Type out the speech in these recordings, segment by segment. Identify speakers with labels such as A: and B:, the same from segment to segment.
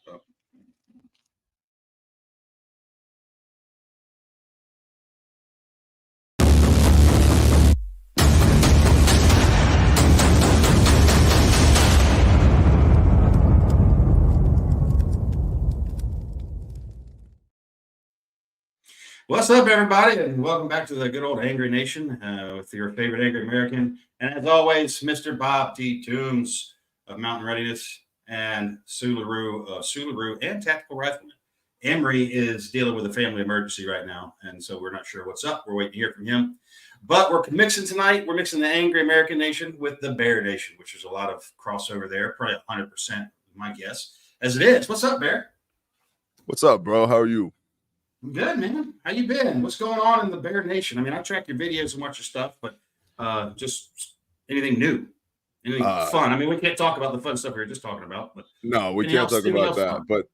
A: So. What's up, everybody, and welcome back to the good old Angry Nation with your favorite Angry American. And as always, Mr. Bob T. Toombs of Mountain Readiness and Sularoo and Tactical Rifleman. Angery is dealing with a family emergency right now, and so we're not sure what's up. We're waiting to hear from him. But we're mixing tonight. We're mixing the Angry American Nation with the Bear Nation, which is a lot of crossover there, probably 100%, my guess, as it is. What's up, Bear?
B: What's up, bro? How are you?
A: Good, man. How you been? What's going on in the Bear Nation? I mean, I track your videos and watch your stuff, but just anything new, anything fun. I mean, we can't talk about the fun stuff we were just talking about, but
B: no, we can't talk about that. Fun? But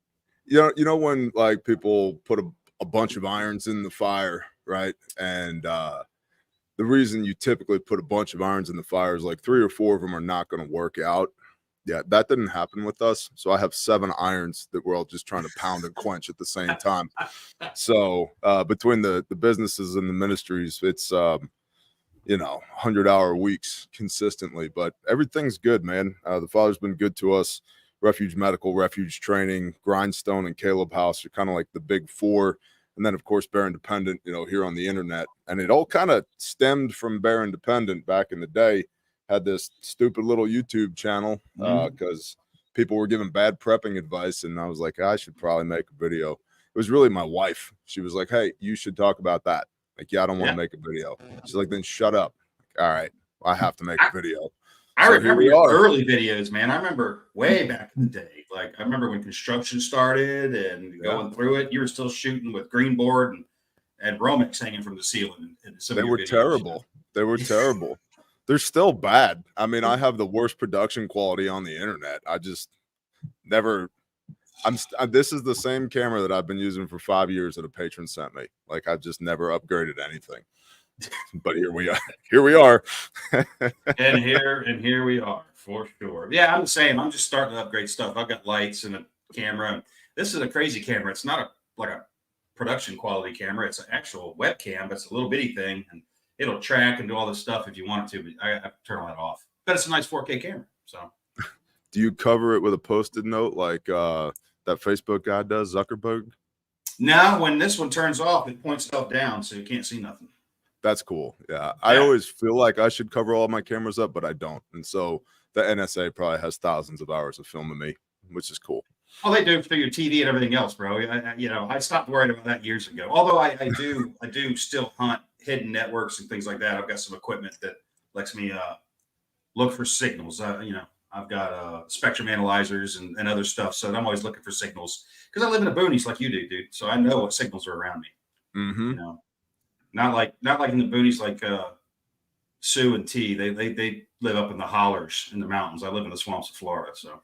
B: you know when like people put a bunch of irons in the fire, right? And the reason you typically put a bunch of irons in the fire is like 3 or 4 of them are not going to work out. Yeah, that didn't happen with us. So I have 7 irons that we're all just trying to pound and quench at the same time. So between the businesses and the ministries, it's 100-hour weeks consistently. But everything's good, man. The Father's been good to us. Refuge Medical, Refuge Training, Grindstone, and Caleb House are kind of like the big 4. And then, of course, Bear Independent, here on the internet. And it all kind of stemmed from Bear Independent back in the day. Had this stupid little YouTube channel because people were giving bad prepping advice. And I was like, I should probably make a video. It was really my wife. She was like, hey, you should talk about that. Like, yeah, I don't want to make a video. She's like, then shut up. Like, all right, I have to make a video.
A: I remember your early videos, man. I remember way back in the day. Like, I remember when construction started and going through it, you were still shooting with green board and Romex hanging from the ceiling.
B: They were terrible. They were terrible. They're still bad. I mean, I have the worst production quality on the internet. I just never. This is the same camera that I've been using for 5 years that a patron sent me. Like, I've just never upgraded anything. But here we are. Here we are.
A: and here we are for sure. Yeah, I'm the same. I'm just starting to upgrade stuff. I've got lights and a camera. This is a crazy camera. It's not like a production quality camera. It's an actual webcam, but it's a little bitty thing. And it'll track and do all this stuff if you want it to, but I have to turn all that off. But it's a nice 4K camera. So,
B: do you cover it with a Post-it note like that Facebook guy does, Zuckerberg?
A: No, when this one turns off, it points itself down, so you can't see nothing.
B: That's cool. Yeah, I always feel like I should cover all my cameras up, but I don't. And so the NSA probably has thousands of hours of filming me, which is cool.
A: Oh, they do for your TV and everything else, bro. I stopped worrying about that years ago. Although I do still hunt hidden networks and things like that. I've got some equipment that lets me look for signals. I've got spectrum analyzers and other stuff, so I'm always looking for signals because I live in the boonies like you do, dude. So I know what signals are around me.
B: Mm-hmm.
A: Not like in the boonies like Sue and T. They live up in the hollers in the mountains. I live in the swamps of Florida, so.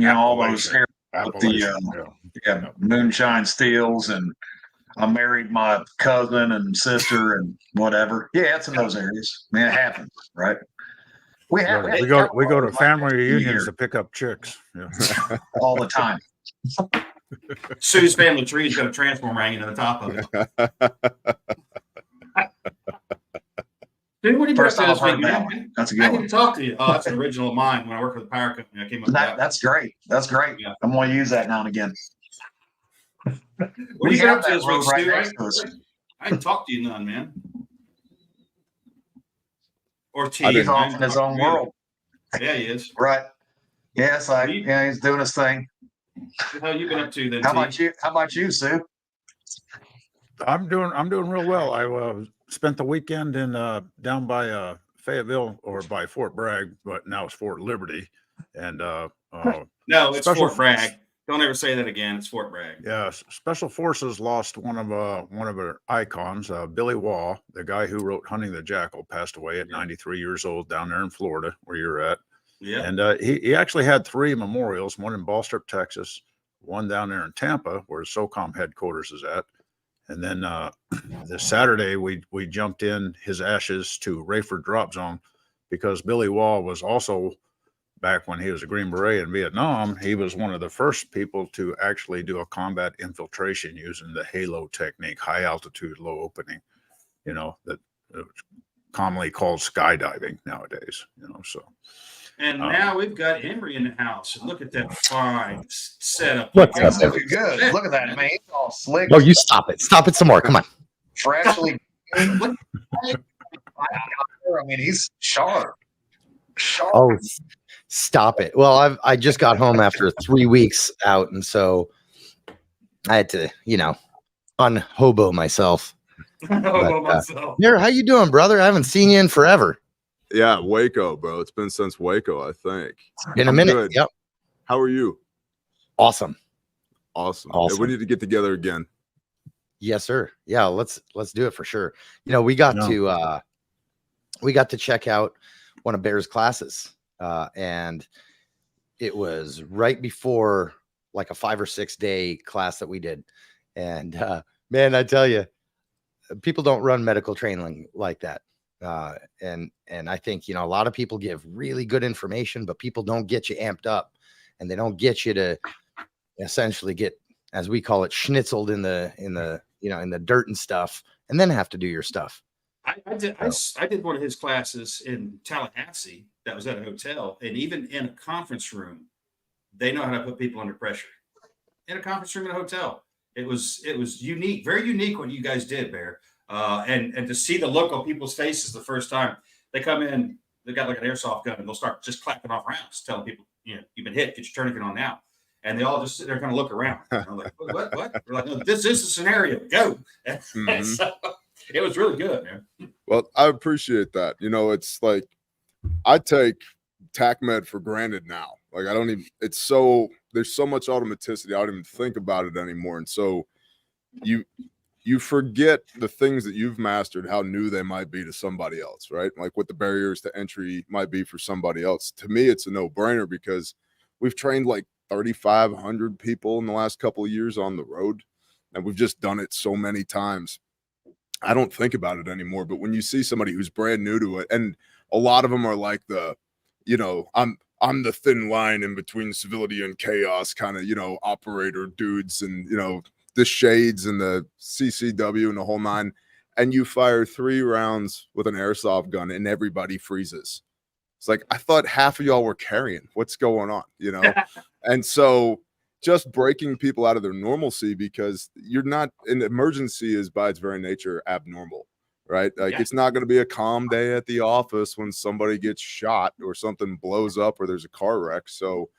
C: All those with the moonshine steels, and I married my cousin and sister and whatever. Yeah, it's in those areas. Man, it happens, right?
D: We go to family reunions to pick up chicks
C: all the time.
A: Sue's family tree is got a transformer hanging on the top of it. Dude, what do you
C: First time I've heard that one. That's a good one.
A: I need to talk to you. Oh, that's an original of mine when I worked for the power company. I came up with that.
C: That's great. That's great. Yeah. I'm going to use that now and again.
A: What are you been up to this week, Stu? I didn't talk to you none, man. Or T.
C: He's off in his own world.
A: Yeah, he is.
C: Right. Yes, he's doing his thing.
A: What the hell you been up to then?
C: How about you, Sue?
D: I'm doing real well. I spent the weekend in down by Fayetteville or by Fort Bragg, but now it's Fort Liberty. And
A: no, it's Fort Bragg. Don't ever say that again. It's Fort Bragg.
D: Yeah, Special Forces lost one of their icons, Billy Waugh, the guy who wrote Hunting the Jackal, passed away at 93 years old down there in Florida, where you're at.
A: Yeah. And
D: he actually had 3 memorials, one in Ballstrip, Texas, one down there in Tampa, where SOCOM headquarters is at. And then this Saturday, we jumped in his ashes to Rayford Drop Zone because Billy Waugh was also back when he was a Green Beret in Vietnam, he was one of the first people to actually do a combat infiltration using the halo technique, high altitude, low opening, that commonly called skydiving nowadays, so.
A: And now we've got Angery in the house. And look at that fine setup.
E: What's
C: He's
E: up,
C: looking good. Look at that, man. He's all slick.
E: No, you stop it. Stop it some more. Come on.
C: Freshly. I mean, he's sharp.
E: Oh, stop it. Well, I just got home after 3 weeks out, and so I had to, unhobo myself. Here, how you doing, brother? I haven't seen you in forever.
B: Yeah, Waco, bro. It's been since Waco, I think.
E: In a minute.
B: Good.
E: Yep.
B: How are you?
E: Awesome.
B: Yeah, we need to get together again.
E: Yes, sir. Yeah, let's do it for sure. We got to check out one of Bear's classes, and it was right before like a 5 or 6 day class that we did. And man, I tell you, people don't run medical training like that. And I think, a lot of people give really good information, but people don't get you amped up, and they don't get you to essentially get, as we call it, schnitzeled in the dirt and stuff, and then have to do your stuff.
A: I did one of his classes in Tallahassee. That was at a hotel, and even in a conference room, they know how to put people under pressure. In a conference room in a hotel, it was unique, very unique what you guys did, Bear. And to see the look on people's faces the first time they come in, they got like an airsoft gun, and they'll start just clapping off rounds, telling people, you've been hit, get your tourniquet on now. And they all just sit there kind of look around. And I'm like, what? We're like, no, this is the scenario. Go. And so it was really good, man.
B: Well, I appreciate that. It's like I take TACMed for granted now. Like I don't even. There's so much automaticity. I don't even think about it anymore. And so you forget the things that you've mastered, how new they might be to somebody else, right? Like what the barriers to entry might be for somebody else. To me, it's a no-brainer because we've trained like 3,500 people in the last couple of years on the road, and we've just done it so many times. I don't think about it anymore. But when you see somebody who's brand new to it, and a lot of them are like I'm the thin line in between civility and chaos kind of, operator dudes, and, the shades and the CCW and the whole nine, and you fire 3 rounds with an airsoft gun and everybody freezes. It's like, I thought half of y'all were carrying. What's going on? And so just breaking people out of their normalcy, because you're not, an emergency is by its very nature abnormal, right? Like It's not going to be a calm day at the office when somebody gets shot or something blows up or there's a car wreck. So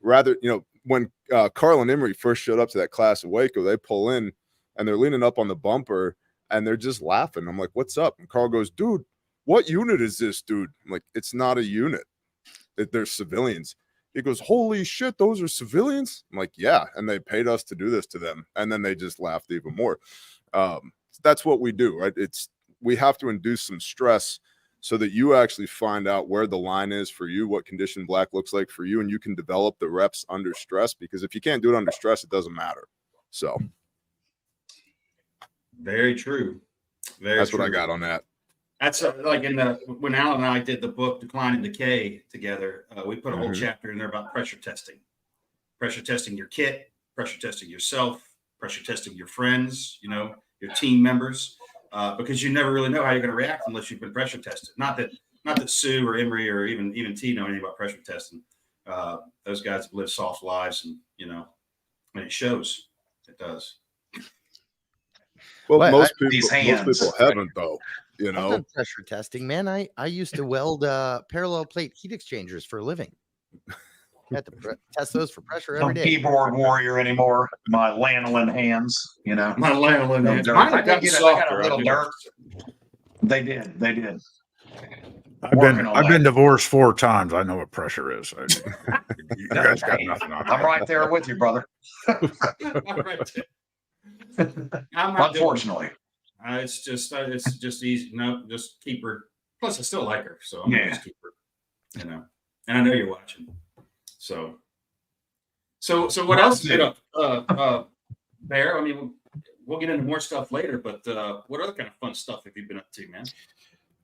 B: rather, when Carl and Emery first showed up to that class at Waco, they pull in and they're leaning up on the bumper and they're just laughing. I'm like, what's up? And Carl goes, dude, what unit is this, dude? I'm like, it's not a unit. They're civilians. He goes, holy shit, those are civilians? I'm like, yeah. And they paid us to do this to them. And then they just laughed even more. That's what we do, right? We have to induce some stress so that you actually find out where the line is for you, what condition black looks like for you, and you can develop the reps under stress, because if you can't do it under stress, it doesn't matter. So
A: very true.
B: That's what I got on that.
A: That's like when Alan and I did the book Decline and Decay together, we put a whole chapter in there about pressure testing your kit, pressure testing yourself, pressure testing your friends, your team members. Because you never really know how you're going to react unless you've been pressure tested. Not that Sue or Emery or even T know anything about pressure testing. Those guys have lived soft lives, and and it shows. It does.
B: Well, most people haven't, though.
E: I've done pressure testing, man. I used to weld parallel plate heat exchangers for a living. I had to test those for pressure every day.
C: Keyboard warrior anymore. My lanolin hands,
A: My lanolin hands.
C: I got a little dirt. They did.
D: I've been divorced 4 times. I know what pressure is. You guys got nothing on it.
C: I'm right there with you, brother. Unfortunately,
A: it's just easy. No, just keep her. Plus, I still like her, so I'm gonna just keep her. And I know you're watching. So what else is up, Bear? I mean, we'll get into more stuff later, but what other kind of fun stuff have you been up to, man?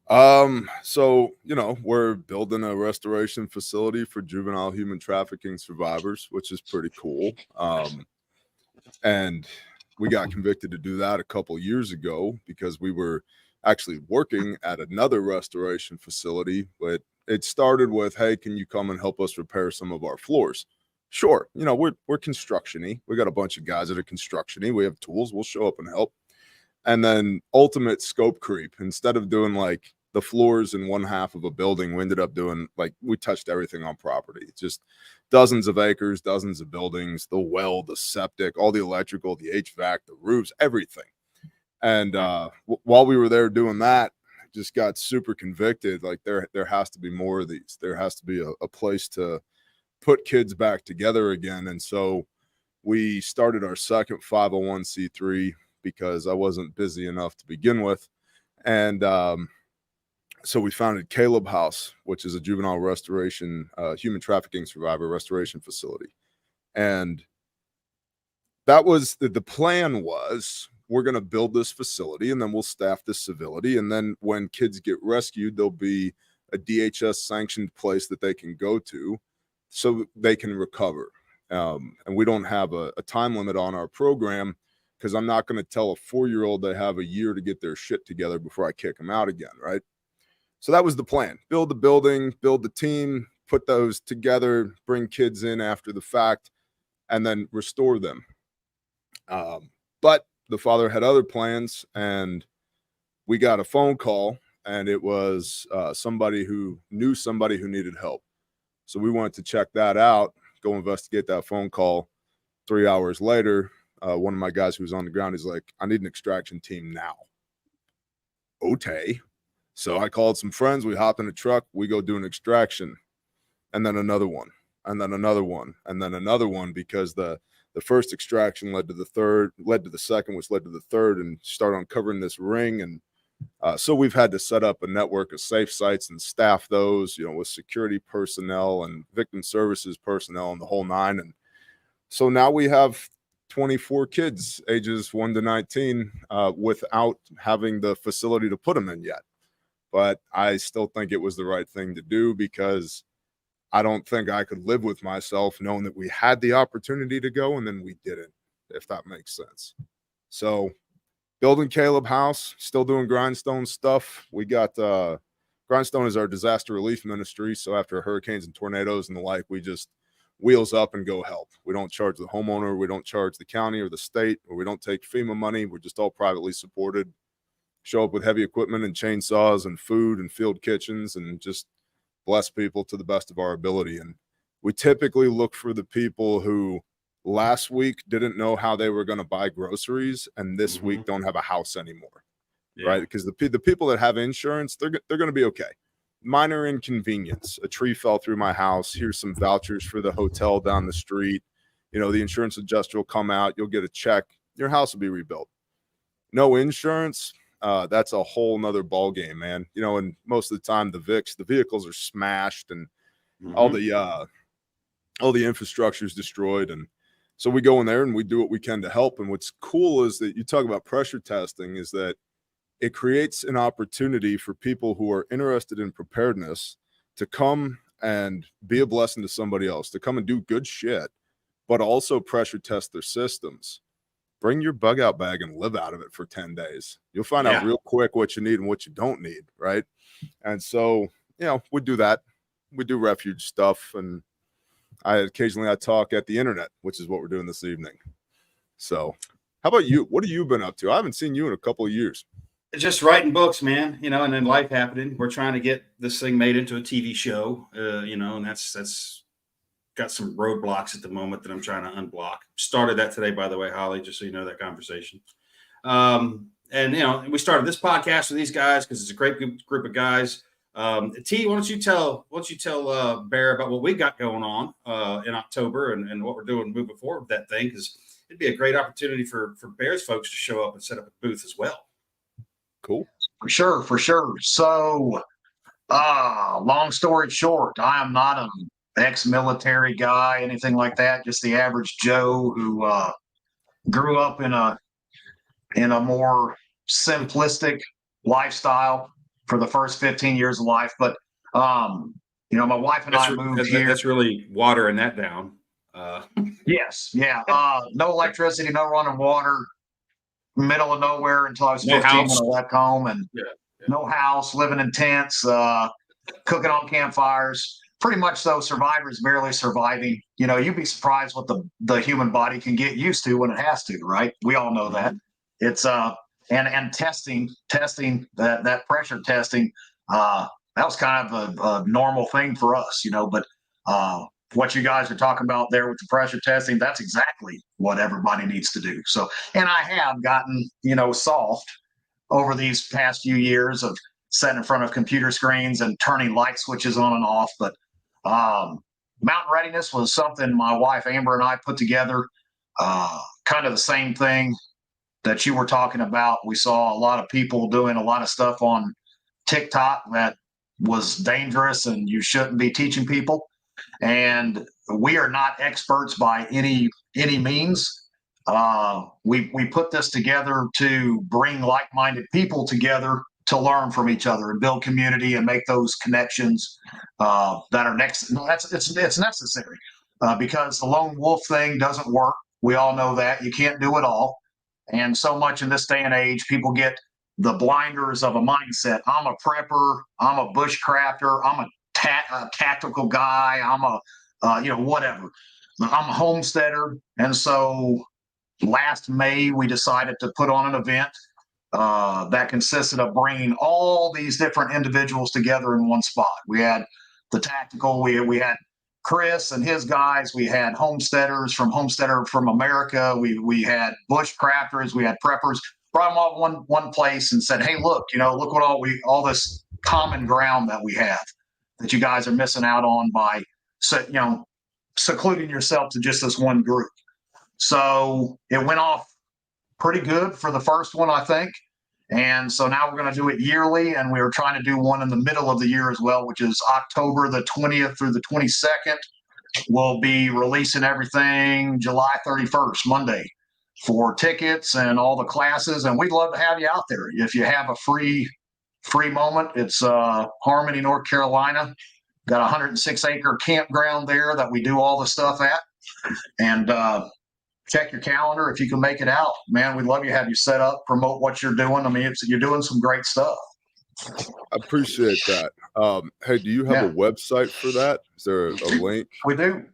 B: So, we're building a restoration facility for juvenile human trafficking survivors, which is pretty cool. And we got convicted to do that a couple years ago because we were actually working at another restoration facility, but it started with, hey, can you come and help us repair some of our floors? Sure. We're construction-y. We got a bunch of guys that are construction-y. We have tools. We'll show up and help. And then ultimate scope creep. Instead of doing like the floors in one half of a building, we ended up doing we touched everything on property. Just dozens of acres, dozens of buildings, the well, the septic, all the electrical, the HVAC, the roofs, everything. And while we were there doing that, just got super convicted. Like there has to be more of these. There has to be a place to put kids back together again. And so we started our second 501c3 because I wasn't busy enough to begin with. And so we founded Caleb House, which is a juvenile restoration, human trafficking survivor restoration facility. And that was the plan was we're going to build this facility and then we'll staff this civility. And then when kids get rescued, there'll be a DHS sanctioned place that they can go to so they can recover. And we don't have a time limit on our program because I'm not going to tell a 4-year-old they have a year to get their shit together before I kick them out again, right? So that was the plan. Build the building, build the team, put those together, bring kids in after the fact, and then restore them. But the father had other plans, and we got a phone call, and it was somebody who knew somebody who needed help. So we wanted to check that out, go investigate that phone call. 3 hours later, one of my guys who was on the ground is like, I need an extraction team now. Okay. So I called some friends. We hopped in a truck. We go do an extraction, and then another one, and then another one, and then another one, because the first extraction led to the third, led to the second, which led to the third, and start uncovering this ring. And so we've had to set up a network of safe sites and staff those, with security personnel and victim services personnel and the whole nine. And so now we have 24 kids ages 1 to 19 without having the facility to put them in yet. But I still think it was the right thing to do because I don't think I could live with myself knowing that we had the opportunity to go and then we didn't, if that makes sense. So building Caleb House, still doing Grindstone stuff. We got Grindstone is our disaster relief ministry. So after hurricanes and tornadoes and the like, we just wheels up and go help. We don't charge the homeowner. We don't charge the county or the state, or we don't take FEMA money. We're just all privately supported. Show up with heavy equipment and chainsaws and food and field kitchens and just bless people to the best of our ability. And we typically look for the people who last week didn't know how they were going to buy groceries and this week don't have a house anymore, right? Because the people that have insurance, they're going to be okay. Minor inconvenience. A tree fell through my house. Here's some vouchers for the hotel down the street. The insurance adjuster will come out. You'll get a check. Your house will be rebuilt. No insurance. That's a whole nother ball game, man. And most of the time the vehicles are smashed and all the infrastructure is destroyed. And so we go in there and we do what we can to help. And what's cool is that you talk about pressure testing is that it creates an opportunity for people who are interested in preparedness to come and be a blessing to somebody else, to come and do good shit, but also pressure test their systems. Bring your bug out bag and live out of it for 10 days. You'll find out real quick what you need and what you don't need, right? And so, we do that. We do refuge stuff, and I talk at the internet, which is what we're doing this evening. So how about you? What have you been up to? I haven't seen you in a couple of years.
A: Just writing books, man, and then life happening. We're trying to get this thing made into a TV show, and that's got some roadblocks at the moment that I'm trying to unblock. Started that today, by the way, Holly, just so you know that conversation. And we started this podcast with these guys because it's a great group of guys. T, why don't you tell Bear about what we got going on in October and what we're doing moving forward with that thing, because it'd be a great opportunity for Bear's folks to show up and set up a booth as well.
B: Cool.
C: For sure. So, long story short, I am not an ex-military guy, anything like that. Just the average Joe who grew up in a more simplistic lifestyle. for the first 15 years of life. But you know, my wife and I moved here.
A: That's really watering that down.
C: Yes, yeah. No electricity, no running water, middle of nowhere until I was
A: No
C: 15
A: house.
C: when I left home, and
A: Yeah.
C: no house, living in tents, cooking on campfires. Pretty much though, survivors barely surviving. You know, you'd be surprised what the human body can get used to when it has to, right? We all know that. It's and testing that pressure testing, that was kind of a normal thing for us, you know. But what you guys are talking about there with the pressure testing, that's exactly what everybody needs to do. So, and I have gotten, you know, soft over these past few years of sitting in front of computer screens and turning light switches on and off. But mountain readiness was something my wife Amber and I put together, kind of the same thing that you were talking about. We saw a lot of people doing a lot of stuff on TikTok that was dangerous and you shouldn't be teaching people. And we are not experts by any means. We put this together to bring like-minded people together to learn from each other and build community and make those connections that are next. It's necessary because the lone wolf thing doesn't work. We all know that you can't do it all. And so much in this day and age, people get the blinders of a mindset. I'm a prepper. I'm a bushcrafter. I'm a tactical guy. I'm a, you know, whatever. I'm a homesteader. And so last May, we decided to put on an event that consisted of bringing all these different individuals together in one spot. We had the tactical, we had Chris and his guys, we had homesteaders from Homesteader from America, we had bushcrafters, we had preppers, brought them all one place and said, hey, look, you know, look what all this common ground that we have that you guys are missing out on by, you know, secluding yourself to just this one group. So it went off pretty good for the first one, I think. And so now we're going to do it yearly, and we are trying to do one in the middle of the year as well, which is October the 20th through the 22nd. We'll be releasing everything July 31st, Monday, for tickets and all the classes. And we'd love to have you out there. If you have a free moment, it's Harmony, North Carolina. Got a 106-acre campground there that we do all the stuff at. And check your calendar if you can make it out, man. We'd love to have you set up, promote what you're doing. I mean, you're doing some great stuff.
B: I appreciate that. Hey, do you have a website for that? Is there a link?
C: We do.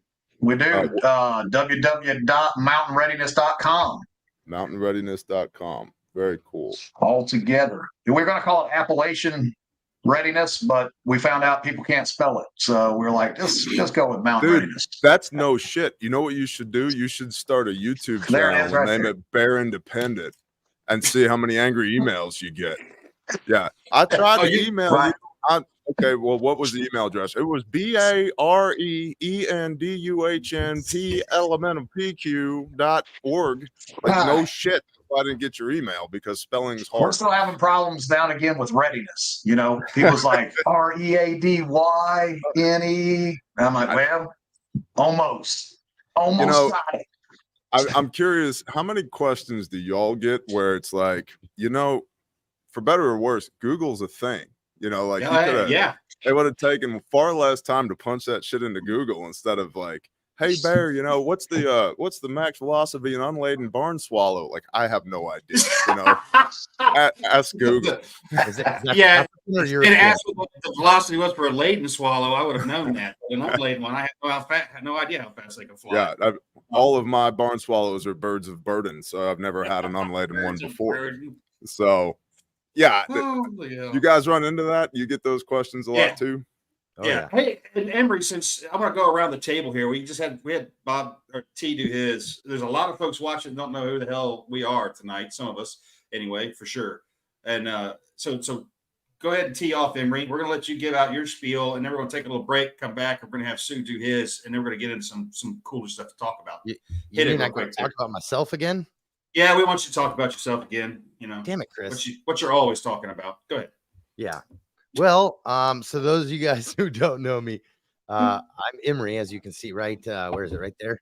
C: www.mountainreadiness.com.
B: Mountainreadiness.com. Very cool.
C: All together. We're going to call it Appalachian Readiness, but we found out people can't spell it. So we're like, just go with Mountain Readiness.
B: That's no shit. You know what you should do? You should start a YouTube channel and name it Bear Independent and see how many angry emails you get. Yeah. I tried to email you. Okay, well, what was the email address? It was BAREENDUHNP_PQ.org. Like, no shit if I didn't get your email because spelling's hard.
C: We're still having problems now and again with readiness. You know, people's like READYNE. I'm like, well, almost you know, got it.
B: I'm curious, how many questions do y'all get where it's like, you know, for better or worse, Google's a thing. You know, like it would have taken far less time to punch that shit into Google instead of like, hey Bear, you know, what's the max velocity in unladen barn swallow? Like, I have no idea. You know, ask Google.
A: Yeah, and ask what the velocity was for a laden swallow. I would have known that. But an unladen one, I had no idea how fast they could fly.
B: Yeah, all of my barn swallows are birds of burden, so I've never had an unladen one before. So. Yeah, you guys run into that? You get those questions a lot too?
A: Oh, yeah. Hey, and Embry, since I'm going to go around the table here, we had Bob or T do his. There's a lot of folks watching don't know who the hell we are tonight. Some of us, anyway, for sure. And so go ahead and tee off, Embry. We're going to let you give out your spiel, and then we're going to take a little break, come back. We're going to have Sue do his, and then we're going to get into some cooler stuff to talk about.
E: You mean I can talk about myself again?
A: Yeah, we want you to talk about yourself again. You know,
E: damn it, Chris.
A: What you're always talking about. Go ahead.
E: Yeah. Well, so those of you guys who don't know me, I'm Emery, as you can see, right? Where is it? Right there.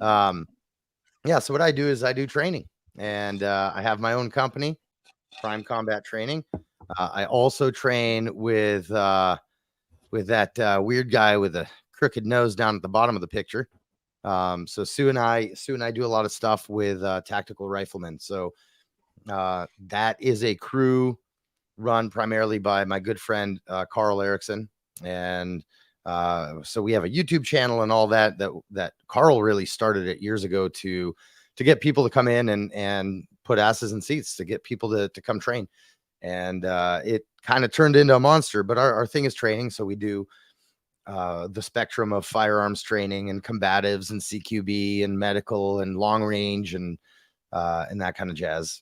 E: Yeah. So what I do is I do training, and I have my own company. prime combat training. I also train with that weird guy with a crooked nose down at the bottom of the picture. So Sue and I do a lot of stuff with tactical riflemen. So that is a crew run primarily by my good friend Carl Erickson, and so we have a YouTube channel and all that Carl really started it years ago to get people to come in and put asses in seats to get people to come train. And it kind of turned into a monster, but our thing is training. So we do the spectrum of firearms training and combatives and CQB and medical and long range and that kind of jazz.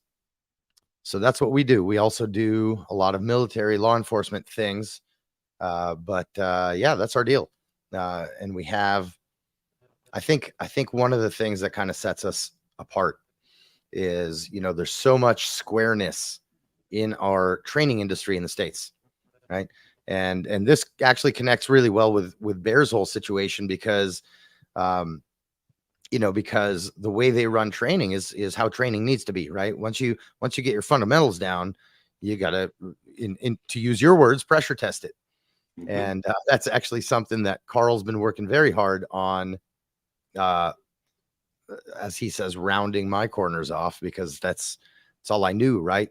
E: So that's what we do. We also do a lot of military law enforcement things. But yeah, that's our deal. And we have, I think one of the things that kind of sets us apart is, there's so much squareness in our training industry in the States, right? And this actually connects really well with Bear's whole situation because, because the way they run training is how training needs to be, right? Once you get your fundamentals down, you got to, to use your words, pressure test it. Mm-hmm. And that's actually something that Carl's been working very hard on, as he says, rounding my corners off, because that's all I knew, right?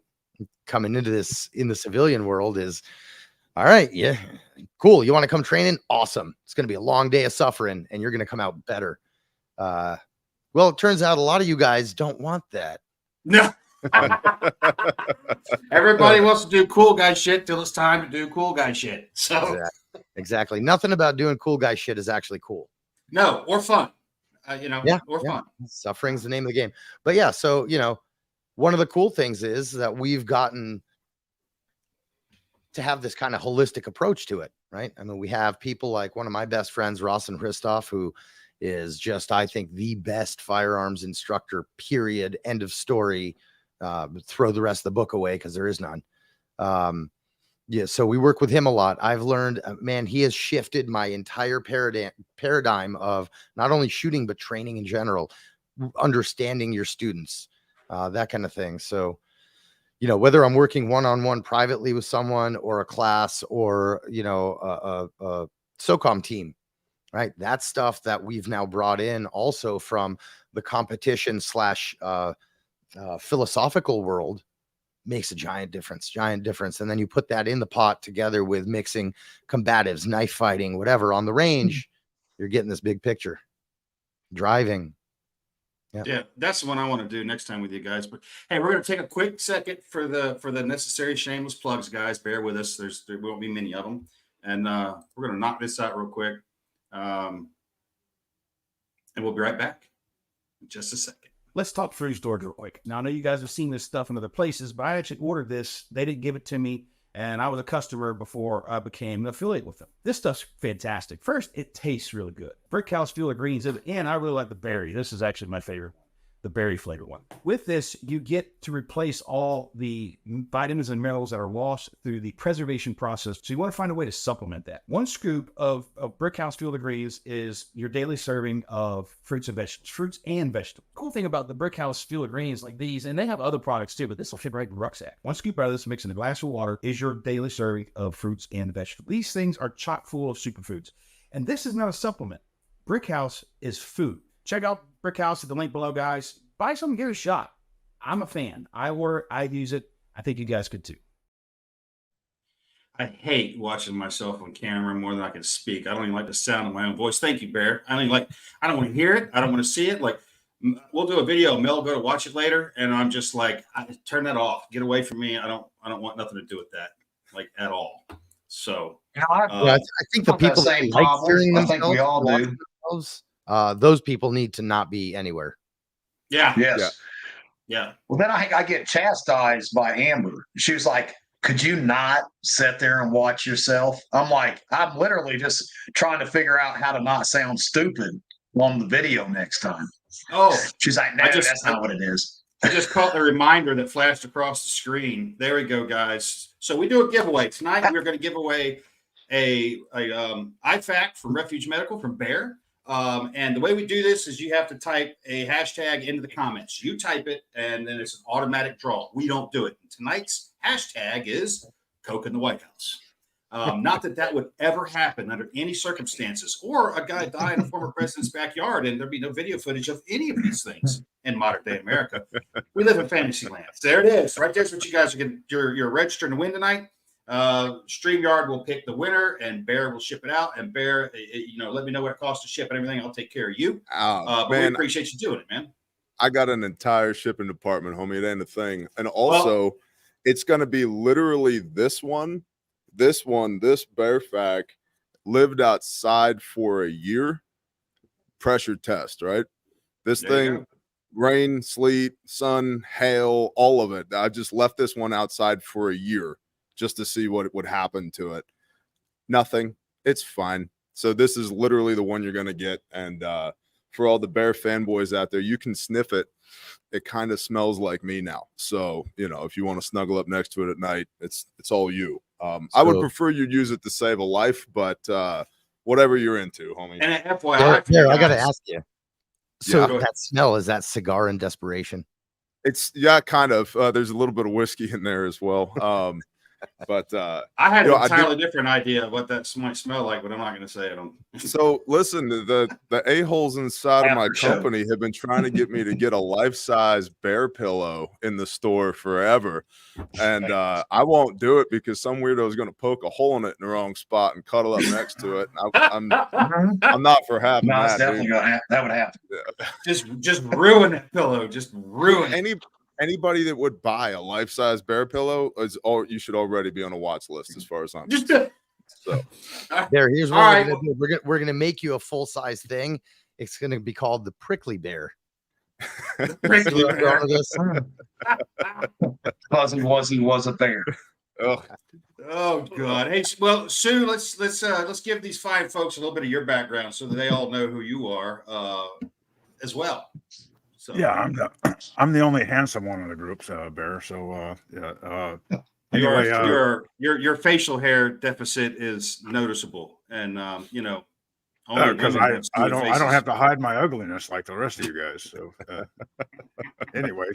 E: Coming into this in the civilian world is, all right, yeah, cool. You want to come training? Awesome. It's going to be a long day of suffering and you're going to come out better. Well, it turns out a lot of you guys don't want that.
A: No. Everybody wants to do cool guy shit till it's time to do cool guy shit. So
E: exactly. Nothing about doing cool guy shit is actually cool.
A: No, or fun. Fun.
E: Suffering's the name of the game. But yeah, so one of the cool things is that we've gotten to have this kind of holistic approach to it, right? I mean, we have people like one of my best friends, Ross and Christoph, who is just, I think, the best firearms instructor, period, end of story. Throw the rest of the book away because there is none. Yeah, so we work with him a lot. I've learned, man, he has shifted my entire paradigm of not only shooting, but training in general, understanding your students, that kind of thing. So, whether I'm working one-on-one privately with someone or a class or, a SOCOM team, right? That's stuff that we've now brought in also from the competition / philosophical world. Makes a giant difference. And then you put that in the pot together with mixing combatives, knife fighting, whatever on the range, you're getting this big picture. Driving.
A: Yeah, that's the one I want to do next time with you guys. But hey, we're going to take a quick second for the necessary shameless plugs, guys. Bear with us. There won't be many of them. And we're going to knock this out real quick. And we'll be right back in just a second.
F: Let's talk food storage real quick. Now, I know you guys have seen this stuff in other places, but I actually ordered this. They didn't give it to me, and I was a customer before I became an affiliate with them. This stuff's fantastic. First, it tastes really good. Brickhouse Field of Greens, and I really like the berry. This is actually my favorite, the berry flavored one. With this, you get to replace all the vitamins and minerals that are lost through the preservation process. So you want to find a way to supplement that. One scoop of Brickhouse Field of Greens is your daily serving of fruits and vegetables. Cool thing about the Brickhouse Field of Greens like these, and they have other products too, but this will fit right in the rucksack. One scoop out of this mixed in a glass of water is your daily serving of fruits and vegetables. These things are chock full of superfoods. And this is not a supplement. Brickhouse is food. Check out Brickhouse at the link below, guys. Buy something, give it a shot. I'm a fan. I use it. I think you guys could too.
A: I hate watching myself on camera more than I can speak. I don't even like the sound of my own voice. Thank you, Bear. I don't want to hear it. I don't want to see it. Like, we'll do a video. Mel will go to watch it later, and I'm just like, turn that off. Get away from me. I don't want nothing to do with that, like, at all. So
E: I think the people that like hearing
C: I think we all do.
E: Those people need to not be anywhere.
A: Yeah.
C: Yes.
A: Yeah.
C: Well, then I get chastised by Amber. She was like, could you not sit there and watch yourself? I'm like, I'm literally just trying to figure out how to not sound stupid on the video next time.
A: Oh,
C: she's like, no, that's not what it is.
A: I just caught the reminder that flashed across the screen. There we go, guys. So we do a giveaway tonight. We're going to give away a IFAC from Refuge Medical from Bear. And the way we do this is you have to type a hashtag into the comments. You type it, and then it's an automatic draw. We don't do it. Tonight's hashtag is Coke in the White House. Not that that would ever happen under any circumstances, or a guy die in a former president's backyard and there'd be no video footage of any of these things in modern day America. We live in fantasy land. There it is. Right there's what you guys are getting. You're registering to win tonight. StreamYard will pick the winner, and Bear will ship it out. And Bear, let me know what it costs to ship and everything. I'll take care of you. But we appreciate you doing it, man.
B: I got an entire shipping department, homie. It ain't a thing. And also, it's going to be literally this Bear Fac lived outside for a year. Pressure test, right? This thing, rain, sleet, sun, hail, all of it. I just left this one outside for a year just to see what would happen to it. Nothing. It's fine. So this is literally the one you're going to get. And for all the Bear fanboys out there, you can sniff it. It kind of smells like me now. So, if you want to snuggle up next to it at night, it's all you. I would prefer you use it to save a life, but whatever you're into, homie.
A: And FYI,
E: I got to ask you. So that smell, is that cigar and desperation?
B: It's kind of. There's a little bit of whiskey in there as well. But
A: I had an entirely different idea of what that might smell like, but I'm not going to say it.
B: So listen, the a-holes inside of my company have been trying to get me to get a life-size bear pillow in the store forever, and I won't do it because some weirdo is going to poke a hole in it in the wrong spot and cuddle up next to it. I'm not for having that.
C: Definitely that would happen.
B: Yeah.
A: Just ruin that pillow. Just ruin it.
B: Anybody that would buy a life-size bear pillow you should already be on a watch list as far as I'm concerned.
E: Here's what we're gonna do. We're gonna make you a full-size thing. It's gonna be called the prickly bear.
C: Prickly bear. Because he wasn't there.
A: Oh God! Hey, well, Sue, let's give these fine folks a little bit of your background so that they all know who you are as well. So.
D: Yeah, I'm the only handsome one in the group, Bear. So anyway,
A: your facial hair deficit is noticeable, and
D: because I don't have to hide my ugliness like the rest of you guys. So anyway,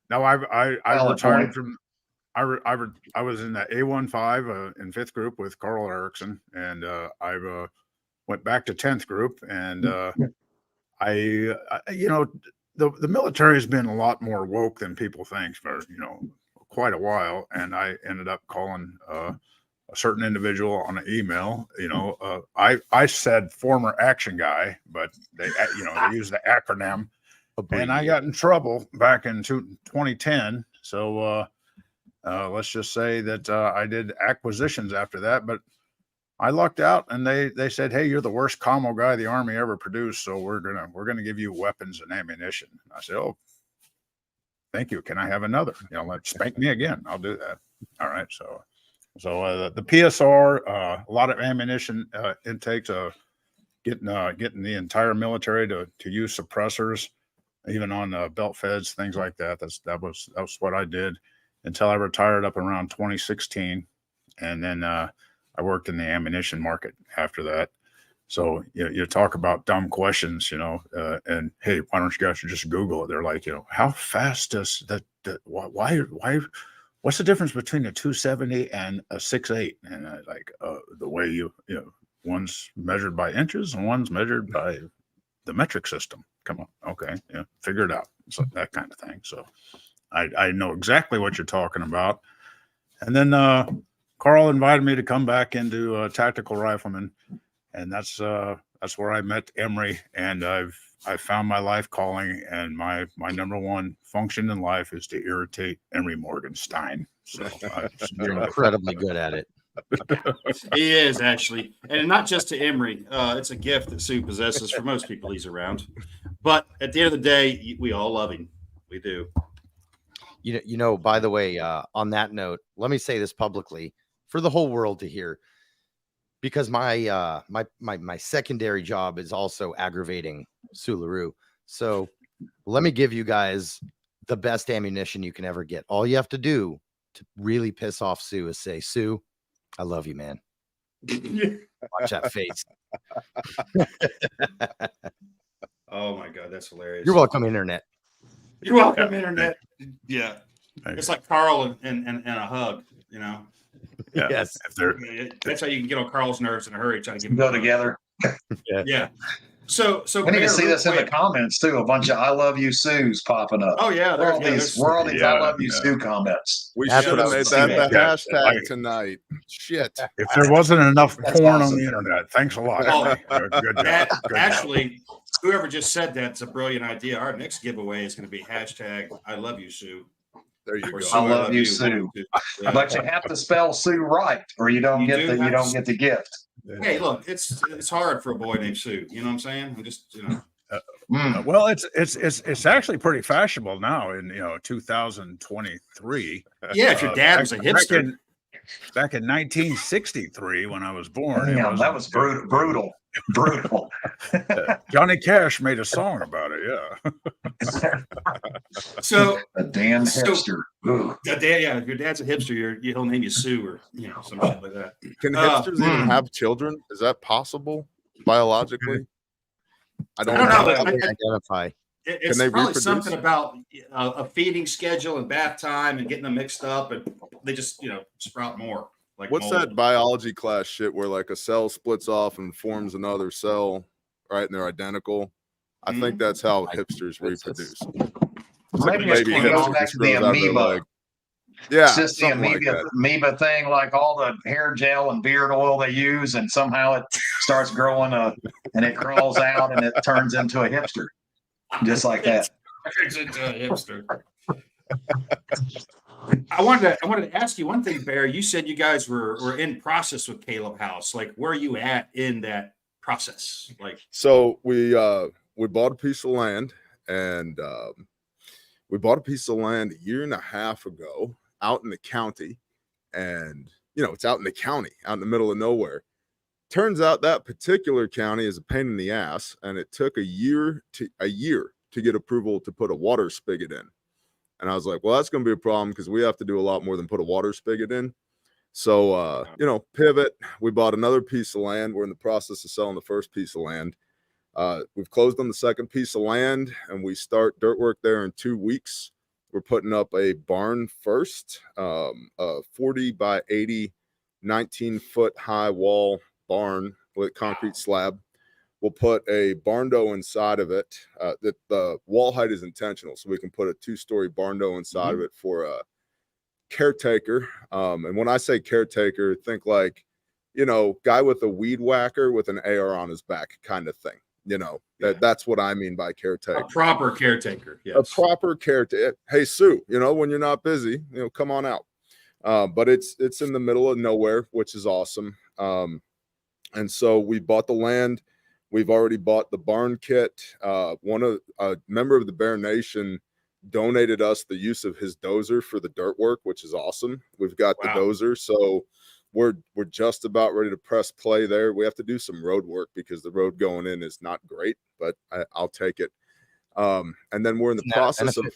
D: now I retired from. I was in the A15 in 5th group with Carl Erickson, and I went back to 10th group, and the military has been a lot more woke than people think for quite a while, and I ended up calling a certain individual on an email. I said former action guy, but they used the acronym, and I got in trouble back in 2010. So let's just say that I did acquisitions after that, but I lucked out, and they said, "Hey, you're the worst commo guy the Army ever produced, so we're gonna give you weapons and ammunition." I said, "Oh, thank you. Can I have another? Let's spank me again. I'll do that." All right. So the PSR, a lot of ammunition intakes, getting the entire military to use suppressors, even on belt feds, things like that. That was what I did until I retired up around 2016, and then I worked in the ammunition market after that. So you talk about dumb questions, and hey, why don't you guys just Google it? They're like, how fast does that? Why? What's the difference between a 270 and a 6.8? And I the way one's measured by inches and one's measured by the metric system. Come on, okay, figure it out. So that kind of thing. So I know exactly what you're talking about. And then Carl invited me to come back into tactical rifleman, and that's where I met Emery, and I've found my life calling, and my number one function in life is to irritate Emery Morgenstein. So
E: you're incredibly good at it.
A: He is actually, and not just to Emery. It's a gift that Sue possesses for most people he's around. But at the end of the day, we all love him. We do.
E: By the way, on that note, let me say this publicly for the whole world to hear, because my secondary job is also aggravating Sue LaRue. So let me give you guys the best ammunition you can ever get. All you have to do to really piss off Sue is say, "Sue, I love you, man." Watch that face.
A: Oh my God, that's hilarious.
E: You're welcome, internet.
A: You're welcome, internet. Yeah.
D: Thank
A: It's
D: you.
A: like Carl and a hug, you know.
D: Yeah.
E: Yes.
D: If they're,
A: That's how you can get on Carl's nerves in a hurry, trying to give him a
C: Go
A: hug.
C: together.
A: Yeah. So
C: We need to
A: Bear,
C: see
A: real
C: this in the
A: quick.
C: comments too. A bunch of "I love you Sue's" popping up.
A: Oh yeah,
C: Where are all
A: there's
C: these "I love you
D: yeah.
C: Sue" comments?
B: We
E: That's
B: should have
E: what I
B: made
E: was
B: that the
E: thinking.
B: hashtag
D: Like-
B: tonight. Shit.
D: if there wasn't enough
C: That's
D: porn on
C: awesome.
D: the internet, thanks a lot.
A: Oh,
D: Mike. Good job.
A: that
D: Good job.
A: actually, whoever just said that's a brilliant idea. Our next giveaway is going to be hashtag I love you, Sue.
B: There you
A: Or
B: go.
A: Sue,
C: I love you, Sue.
A: Yeah.
C: But you have to spell Sue right, or you don't
A: You
C: get
A: do
C: the
A: have
C: you
A: to
C: don't get the gift.
A: Hey, look, it's hard for a boy named Sue. You know what I'm saying? I'm just,
C: Mm.
D: Well, it's actually pretty fashionable now in 2023.
A: Yeah, if your dad was a hipster.
D: Back in 1963, when I was born, it
C: Damn, that was brutal.
D: Johnny Cash made a song about it. Yeah.
A: So
C: A damn
A: So-
C: hipster. Ooh.
A: yeah, if your dad's a hipster, he'll name you Sue or some shit like that.
B: Can
A: Uh,
B: hipsters even have children? Is that possible biologically? I don't
A: I don't know,
B: know.
A: but
E: How they identify.
A: It's
B: they
A: probably
B: reproduce?
A: something about a feeding schedule and bath time and getting them mixed up, and they just sprout more. Like
B: What's
A: mold.
B: that biology class shit where like a cell splits off and forms another cell, right? And they're identical. I think that's how hipsters reproduce. It's like a
C: Maybe it's
B: baby
C: it goes
B: hipster
C: back
B: just
C: to the
B: grows out of their
C: amoeba.
B: leg. Yeah,
C: It's just the
B: something like that.
C: amoeba thing, like all the hair gel and beard oil they use, and somehow it starts growing and it crawls out and it turns into a hipster, just like that.
A: Turns into a hipster. I wanted to ask you one thing, Bear. You said you guys were in process with Caleb House. Like, where are you at in that process? Like,
B: So we bought a piece of land, and we bought a piece of land a year and a half ago out in the county, and it's out in the county, out in the middle of nowhere. Turns out that particular county is a pain in the ass, and it took a year to get approval to put a water spigot in. And I was like, well, that's going to be a problem because we have to do a lot more than put a water spigot in. So, pivot. We bought another piece of land. We're in the process of selling the first piece of land. We've closed on the second piece of land, and we start dirt work there in 2 weeks. We're putting up a barn first, a 40 by 80, 19-foot high wall barn with concrete slab. We'll put a barn door inside of it. The wall height is intentional, so we can put a 2-story barn door inside of it for a caretaker. And when I say caretaker, think like, guy with a weed whacker with an AR on his back kind of thing. That's what I mean by caretaker.
A: a proper caretaker. Yes.
B: A proper caretaker. Hey, Sue, when you're not busy, come on out. But it's in the middle of nowhere, which is awesome. And so we bought the land. We've already bought the barn kit. A member of the Bear Nation donated us the use of his dozer for the dirt work, which is awesome. We've got the dozer, so we're just about ready to press play there. We have to do some road work because the road going in is not great, but I'll take it. And then we're in the process of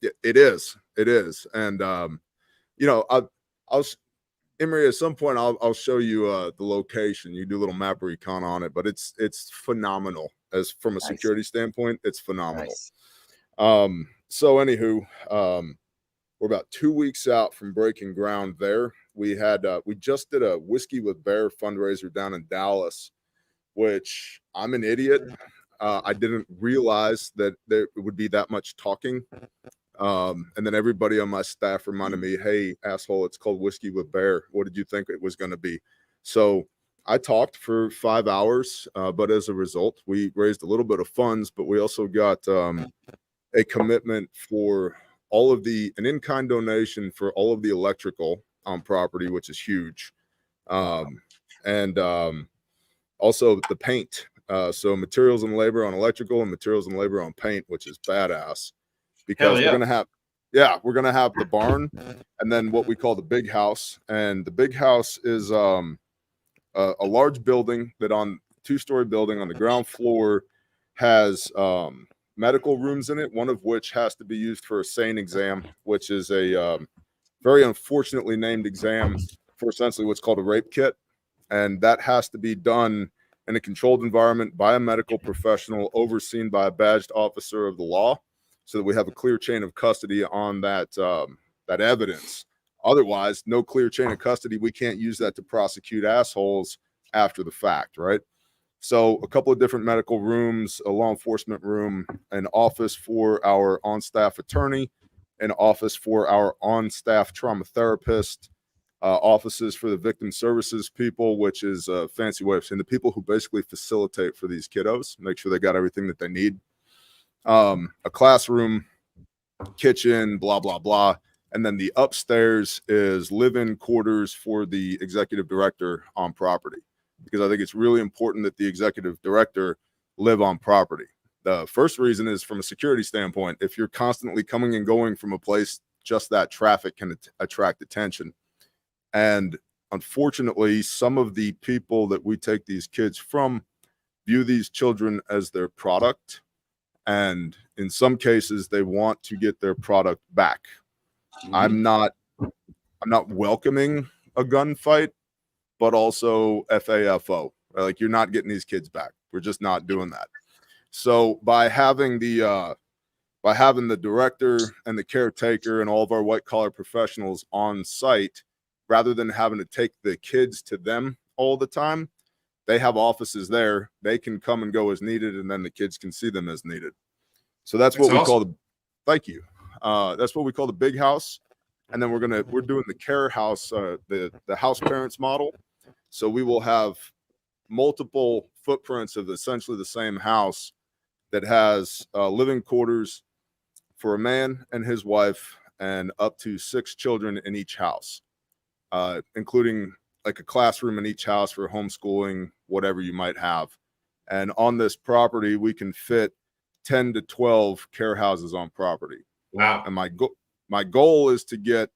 B: it is. And Emery, at some point I'll show you the location. You do a little map recon on it, but it's phenomenal as from a security standpoint. It's phenomenal.
E: Nice.
B: So anywho, we're about 2 weeks out from breaking ground there. We just did a Whiskey with Bear fundraiser down in Dallas, which I'm an idiot. I didn't realize that there would be that much talking. And then everybody on my staff reminded me, hey, asshole, it's called Whiskey with Bear. What did you think it was going to be? So I talked for 5 hours, but as a result, we raised a little bit of funds, but we also got a commitment for an in-kind donation for all of the electrical on property, which is huge. And also the paint. So materials and labor on electrical and materials and labor on paint, which is badass. Because we're gonna have the barn and then what we call the big house. And the big house is a large building that on 2-story building on the ground floor has medical rooms in it, one of which has to be used for a SANE exam, which is a very unfortunately named exam for essentially what's called a rape kit. And that has to be done in a controlled environment by a medical professional overseen by a badged officer of the law, so that we have a clear chain of custody on that that evidence. Otherwise, no clear chain of custody. We can't use that to prosecute assholes after the fact, right? So a couple of different medical rooms, a law enforcement room, an office for our on-staff attorney, an office for our on-staff trauma therapist, offices for the victim services people, which is a fancy way of saying the people who basically facilitate for these kiddos, make sure they got everything that they need. A classroom, kitchen, blah, blah, blah. And then the upstairs is live-in quarters for the executive director on property, because I think it's really important that the executive director live on property. The first reason is from a security standpoint. If you're constantly coming and going from a place, just that traffic can attract attention. And unfortunately, some of the people that we take these kids from view these children as their product. And in some cases, they want to get their product back. I'm not welcoming a gunfight, but also FAFO. Like, you're not getting these kids back. We're just not doing that. So by having the director and the caretaker and all of our white collar professionals on site, rather than having to take the kids to them all the time, they have offices there. They can come and go as needed, and then the kids can see them as needed. So that's what we
A: awesome.
B: call the, thank you. That's what we call the big house. And then we're doing the care house, the house parents model. So we will have multiple footprints of essentially the same house that has living quarters for a man and his wife and up to 6 children in each house, including like a classroom in each house for homeschooling, whatever you might have. And on this property, we can fit 10 to 12 care houses on property.
A: Wow.
B: And my goal is to get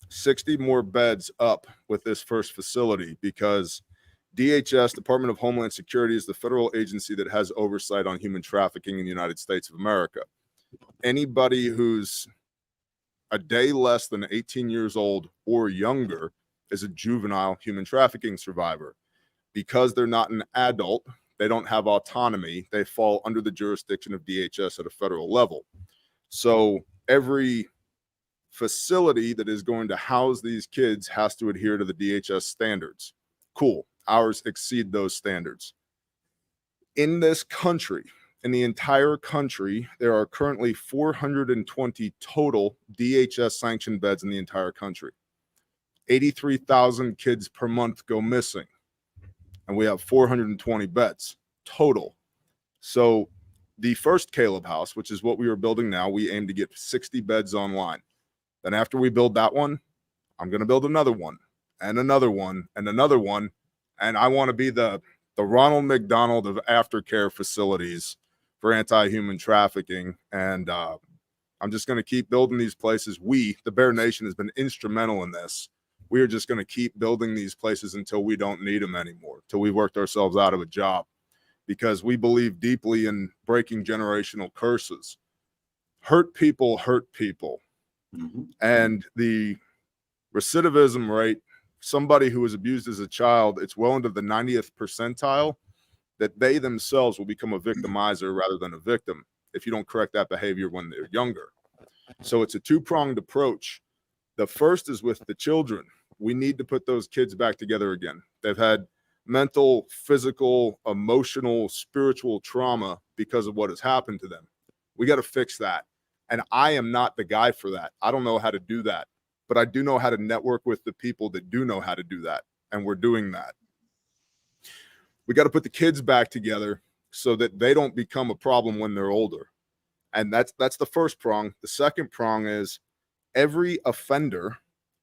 B: 60 more beds up with this first facility, because DHS, Department of Homeland Security, is the federal agency that has oversight on human trafficking in the United States of America. Anybody who's a day less than 18 years old or younger is a juvenile human trafficking survivor. Because they're not an adult, they don't have autonomy, they fall under the jurisdiction of DHS at a federal level. So every facility that is going to house these kids has to adhere to the DHS standards. Cool. Ours exceed those standards. In this country, in the entire country, there are currently 420 total DHS sanctioned beds in the entire country. 83,000 kids per month go missing, and we have 420 beds total. So the first Caleb house, which is what we are building now, we aim to get 60 beds online. Then after we build that one, I'm going to build another one and another one and another one. And I want to be the Ronald McDonald of aftercare facilities for anti-human trafficking. And I'm just going to keep building these places. We, the Bear Nation, has been instrumental in this. We are just going to keep building these places until we don't need them anymore, till we've worked ourselves out of a job, because we believe deeply in breaking generational curses. Hurt people hurt people. Mm-hmm. And the recidivism rate, somebody who was abused as a child, it's well into the 90th percentile that they themselves will become a victimizer rather than a victim if you don't correct that behavior when they're younger. So it's a two-pronged approach. The first is with the children. We need to put those kids back together again. They've had mental, physical, emotional, spiritual trauma because of what has happened to them. We got to fix that. And I am not the guy for that. I don't know how to do that, but I do know how to network with the people that do know how to do that. And we're doing that. We got to put the kids back together so that they don't become a problem when they're older. And that's the first prong. The second prong is every offender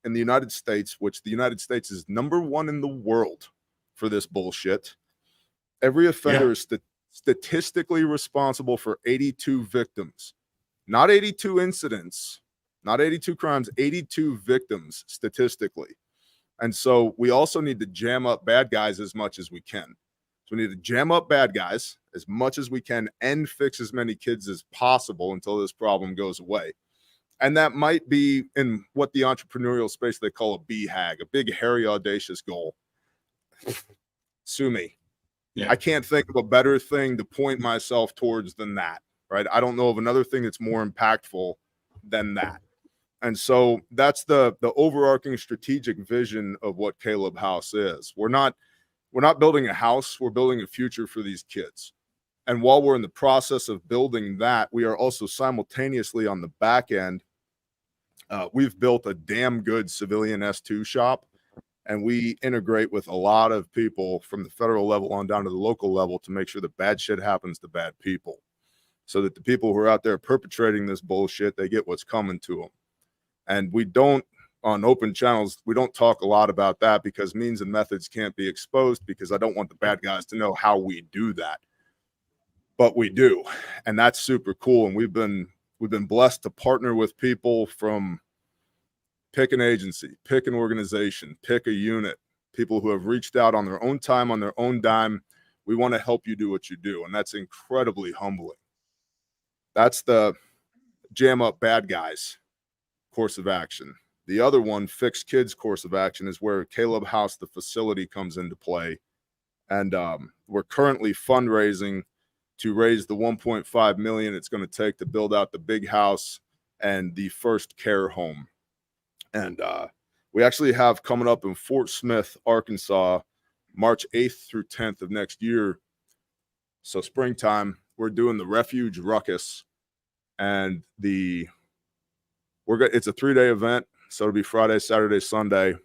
B: in the United States, which the United States is #1 in the world for this bullshit. Every offender is statistically responsible for 82 victims, not 82 incidents, not 82 crimes, 82 victims statistically. And so we also need to jam up bad guys as much as we can. So we need to jam up bad guys as much as we can and fix as many kids as possible until this problem goes away. And that might be in what the entrepreneurial space they call a BHAG, a big, hairy, audacious goal. Sue me.
A: Yeah.
B: I can't think of a better thing to point myself towards than that, right? I don't know of another thing that's more impactful than that. And so that's the overarching strategic vision of what Caleb House is. We're not building a house, we're building a future for these kids. And while we're in the process of building that, we are also simultaneously on the back end. We've built a damn good civilian S2 shop, and we integrate with a lot of people from the federal level on down to the local level to make sure that bad shit happens to bad people, so that the people who are out there perpetrating this bullshit, they get what's coming to them. And we don't, on open channels, we don't talk a lot about that because means and methods can't be exposed, because I don't want the bad guys to know how we do that. But we do, and that's super cool. And we've been blessed to partner with people from pick an agency, pick an organization, pick a unit, people who have reached out on their own time, on their own dime. We want to help you do what you do, and that's incredibly humbling. That's the jam up bad guys course of action. The other one, fix kids course of action, is where Caleb House, the facility, comes into play. And we're currently fundraising to raise the $1.5 million it's going to take to build out the big house and the first care home. And we actually have coming up in Fort Smith, Arkansas, March 8th through 10th of next year. So springtime, we're doing the Refuge Ruckus, and it's a 3-day event. So it'll be Friday, Saturday, Sunday.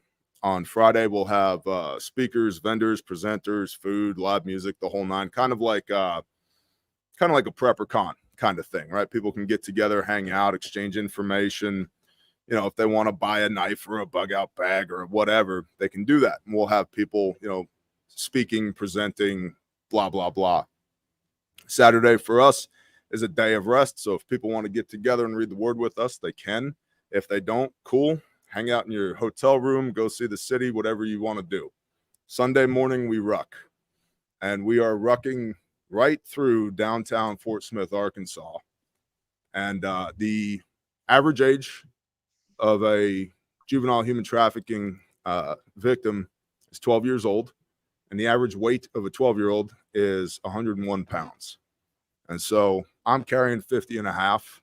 B: On Friday, we'll have speakers, vendors, presenters, food, live music, the whole nine, kind of like a prepper con kind of thing, right? People can get together, hang out, exchange information. You know, if they want to buy a knife or a bug out bag or whatever, they can do that. And we'll have people, you know, speaking, presenting, blah, blah, blah. Saturday for us is a day of rest. So if people want to get together and read the word with us, they can. If they don't, cool. Hang out in your hotel room, go see the city, whatever you want to do. Sunday morning, we ruck. And we are rucking right through downtown Fort Smith, Arkansas. And the average age of a juvenile human trafficking victim is 12 years old. And the average weight of a 12-year-old is 101 pounds. And so I'm carrying 50 and a half.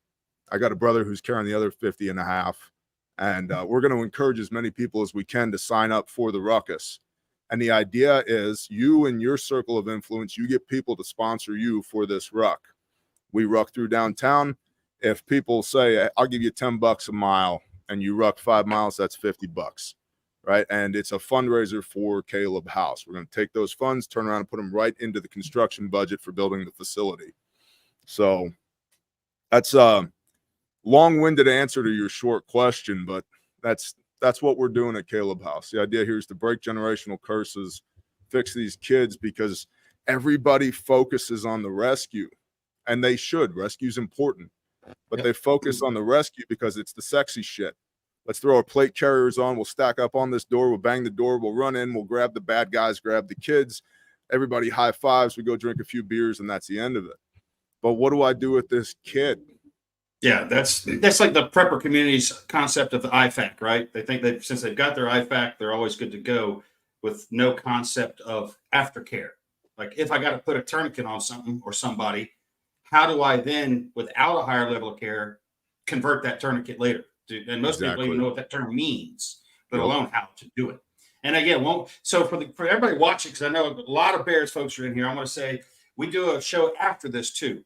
B: I got a brother who's carrying the other 50 and a half. And we're going to encourage as many people as we can to sign up for the ruckus. And the idea is you and your circle of influence, you get people to sponsor you for this ruck. We ruck through downtown. If people say, I'll give you $10 a mile, and you ruck 5 miles, that's $50, right? And it's a fundraiser for Caleb House. We're going to take those funds, turn around and put them right into the construction budget for building the facility. So that's a long-winded answer to your short question, but that's what we're doing at Caleb House. The idea here is to break generational curses, fix these kids, because everybody focuses on the rescue, and they should. Rescue's important, but they focus on the rescue because it's the sexy shit. Let's throw our plate carriers on. We'll stack up on this door. We'll bang the door. We'll run in. We'll grab the bad guys, grab the kids. Everybody high fives. We go drink a few beers, and that's the end of it. But what do I do with this kid?
A: Yeah, that's like the prepper community's concept of the IFAC, right? They think that since they've got their IFAC, they're always good to go, with no concept of aftercare. Like, if I got to put a tourniquet on something or somebody, how do I then, without a higher level of care, convert that tourniquet later? And most people don't even know what that term means, let alone how to do it. And again, so for everybody watching, because I know a lot of Bears folks are in here, I'm going to say we do a show after this too.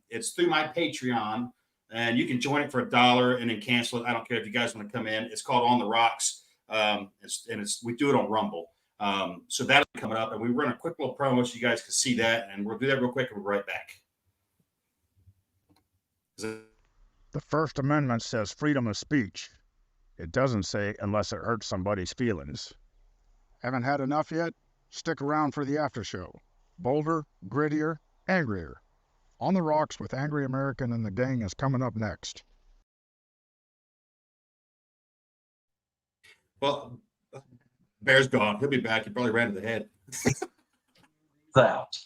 A: It's through my Patreon, and you can join it for $1 and then cancel it. I don't care if you guys want to come in. It's called On the Rocks. We do it on Rumble. So that'll be coming up, and we run a quick little promo so you guys can see that, and we'll do that real quick and we'll be right back.
G: The First Amendment says freedom of speech. It doesn't say unless it hurts somebody's feelings. Haven't had enough yet? Stick around for the after show. Bolder, grittier, angrier. On the Rocks with Angery American and the gang is coming up next.
A: Well, Bear's gone. He'll be back. He probably ran to the head.
C: Out.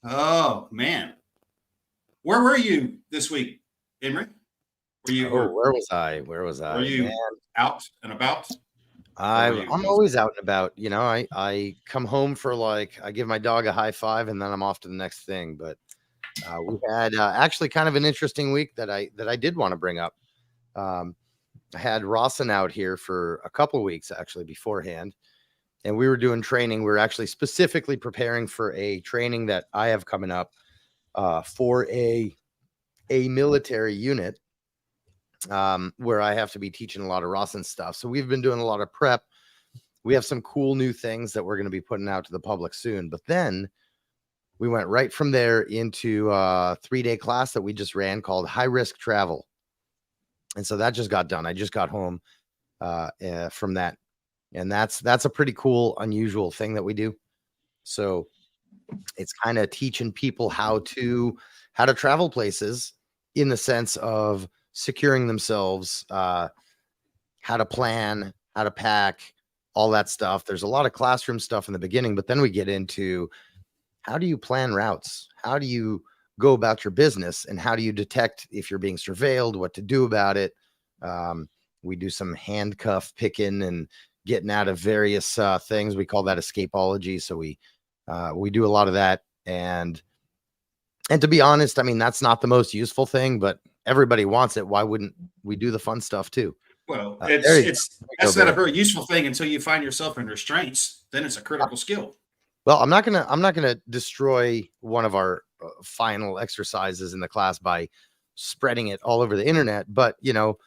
A: Oh, man. Where were you this week, Emery? Were you?
E: Where was I?
A: Were you out and about?
E: I'm always out and about. You know, I come home for I give my dog a high five and then I'm off to the next thing. But we had actually kind of an interesting week that I did want to bring up. I had Rawson out here for a couple of weeks actually beforehand, and we were doing training. We were actually specifically preparing for a training that I have coming up for a military unit where I have to be teaching a lot of Rawson stuff. So we've been doing a lot of prep. We have some cool new things that we're going to be putting out to the public soon. But then we went right from there into a 3-day class that we just ran called High Risk Travel. And so that just got done. I just got home from that. And that's a pretty cool, unusual thing that we do. So it's kind of teaching people how to travel places in the sense of securing themselves, how to plan, how to pack, all that stuff. There's a lot of classroom stuff in the beginning, but then we get into how do you plan routes? How do you go about your business? And how do you detect if you're being surveilled, what to do about it? We do some handcuff picking and getting out of various things. We call that escapology. So we do a lot of that. And to be honest, I mean, that's not the most useful thing, but everybody wants it. Why wouldn't we do the fun stuff too?
A: Well, that's not a very useful thing until you find yourself in restraints. Then it's a critical skill.
E: Well, I'm not gonna destroy one of our final exercises in the class by spreading it all over the internet. But you know,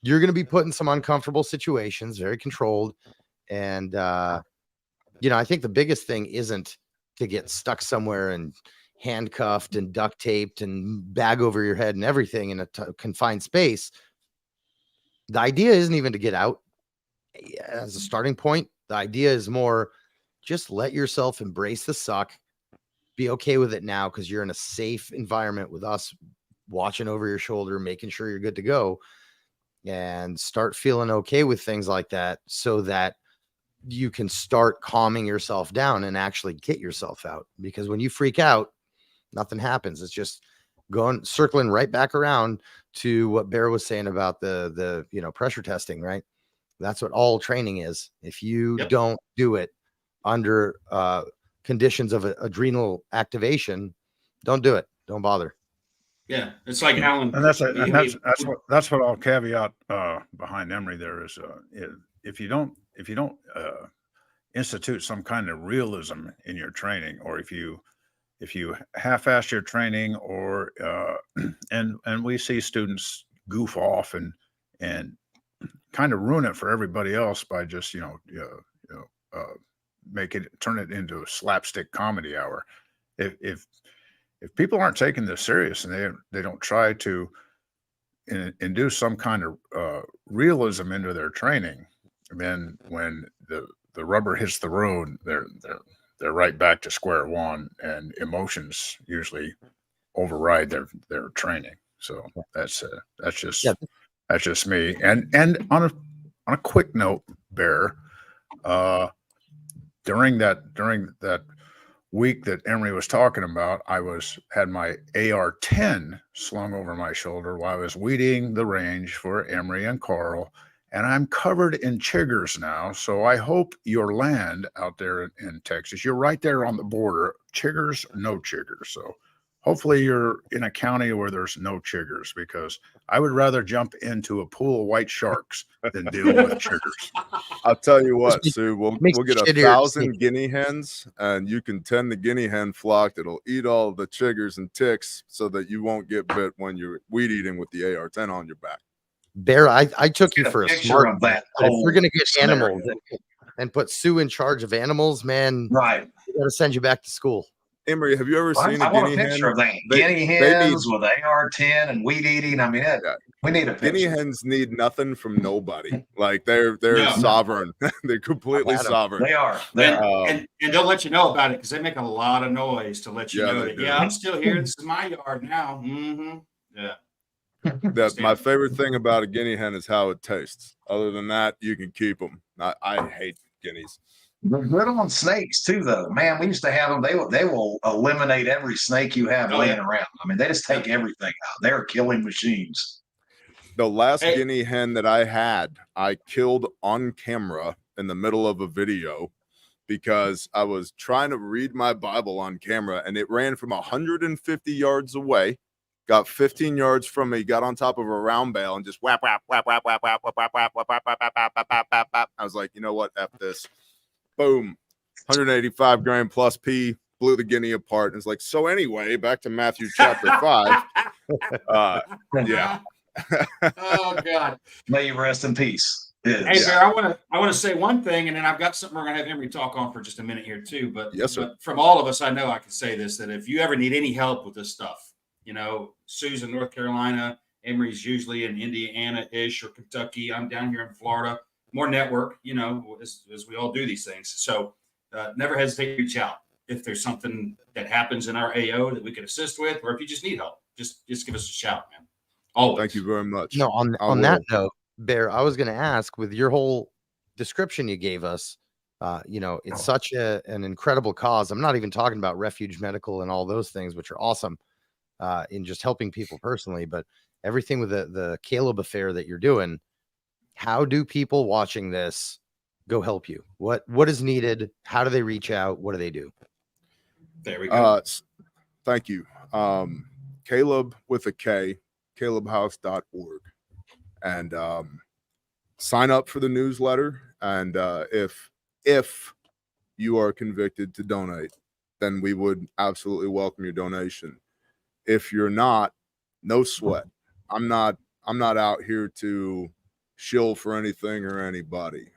E: you're gonna be put in some uncomfortable situations, very controlled, and you know, I think the biggest thing isn't to get stuck somewhere and handcuffed and duct taped and bag over your head and everything in a confined space. The idea isn't even to get out as a starting point. The idea is more just let yourself embrace the suck, be okay with it now because you're in a safe environment with us watching over your shoulder, making sure you're good to go, and start feeling okay with things like that so that you can start calming yourself down and actually get yourself out. Because when you freak out, nothing happens. It's just circling right back around to what Bear was saying about the pressure testing, right? That's what all training is. If you don't do it under conditions of adrenal activation, don't do it. Don't bother.
A: Yeah, it's like Alan.
D: And that's what I'll caveat behind Emery there is if you don't institute some kind of realism in your training, or if you half-ass your training, or and we see students goof off and kind of ruin it for everybody else by just turn it into a slapstick comedy hour. If people aren't taking this serious and they don't try to induce some kind of realism into their training, then when the rubber hits the road, they're right back to square one, and emotions usually override their training. So that's just me. And on a quick note, Bear, during that week that Emery was talking about, I had my AR-10 slung over my shoulder while I was weeding the range for Emery and Carl, and I'm covered in chiggers now. So I hope your land out there in Texas, you're right there on the border, chiggers, no chiggers. So hopefully you're in a county where there's no chiggers, because I would rather jump into a pool of white sharks than deal with chiggers.
B: I'll tell you what, Sue, we'll get 1,000 guinea hens, and you can tend the guinea hen flock that'll eat all the chiggers and ticks so that you won't get bit when you're weed eating with the AR-10 on your back.
E: Bear, I took you for a smart
C: of that.
E: But if we're gonna get animals and put Sue in charge of animals, man,
C: right?
E: We gotta send you back to school.
B: Emery, have you ever seen a guinea hen?
C: Of that. Guinea hens with AR-10 and weed eating. I mean, we need a picture.
B: Guinea hens need nothing from nobody. Like they're sovereign. They're completely sovereign.
C: They are.
A: And they'll let you know about it because they make a lot of noise to let you know that. Yeah, I'm still here. This is my yard now. Mm-hmm. Yeah.
B: My favorite thing about a guinea hen is how it tastes. Other than that, you can keep them. I hate guineas.
C: They're good on snakes too, though. Man, we used to have them. They will eliminate every snake you have laying around. I mean, they just take everything out. They're killing machines.
B: The last guinea hen that I had, I killed on camera in the middle of a video because I was trying to read my Bible on camera, and it ran from 150 yards away, got 15 yards from me, got on top of a round bale, and just whap, whap, whap, whap, whap, whap, whap, whap, whap, whap, whap, whap, whap, whap, whap, whap, whap. I was like, you know what? F this. Boom. 185 gram plus P, blew the guinea apart. And it's like, so anyway, back to Matthew chapter 5. Yeah.
A: Oh God.
C: May you rest in peace.
A: Hey, Bear, I want to say one thing, and then I've got something we're going to have Emery talk on for just a minute here too. But
B: yes, sir.
A: But from all of us, I know I can say this, that if you ever need any help with this stuff, you know, Sue's in North Carolina, Emery's usually in Indiana-ish or Kentucky. I'm down here in Florida. More network, you know, as we all do these things. So never hesitate to reach out if there's something that happens in our AO that we can assist with, or if you just need help, just give us a shout, man. Always.
B: Thank you very much.
E: No, on that note, Bear, I was going to ask, with your whole description you gave us, you know, it's such an incredible cause. I'm not even talking about Refuge Medical and all those things, which are awesome in just helping people personally, but everything with the Caleb affair that you're doing. How do people watching this go help you? What is needed? How do they reach out? What do they do?
A: There we go.
B: Thank you. Caleb with a K, calebhouse.org. And sign up for the newsletter. And if you are convicted to donate, then we would absolutely welcome your donation. If you're not, no sweat. I'm not out here to shill for anything or anybody.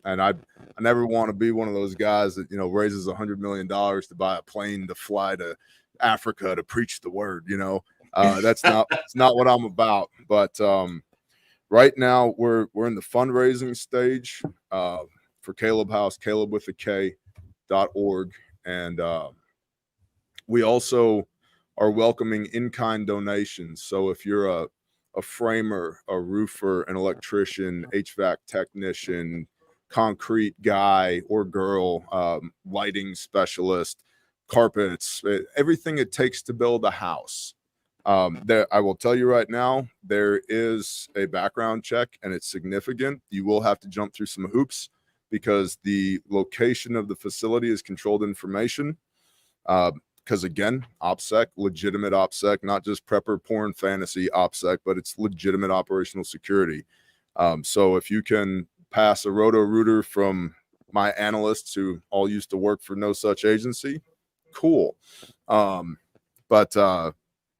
B: And I never want to be one of those guys that, you know, raises $100 million to buy a plane to fly to Africa to preach the word. You know, it's not what I'm about. But right now we're in the fundraising stage for Caleb House, Caleb with a K.org. And we also are welcoming in-kind donations. So if you're a framer, a roofer, an electrician, HVAC technician, concrete guy or girl, lighting specialist, carpets, everything it takes to build a house. I will tell you right now, there is a background check and it's significant. You will have to jump through some hoops because the location of the facility is controlled information. Because again, OPSEC, legitimate OPSEC, not just prepper porn fantasy OPSEC, but it's legitimate operational security. So if you can pass a roto-rooter from my analysts who all used to work for no such agency, cool. But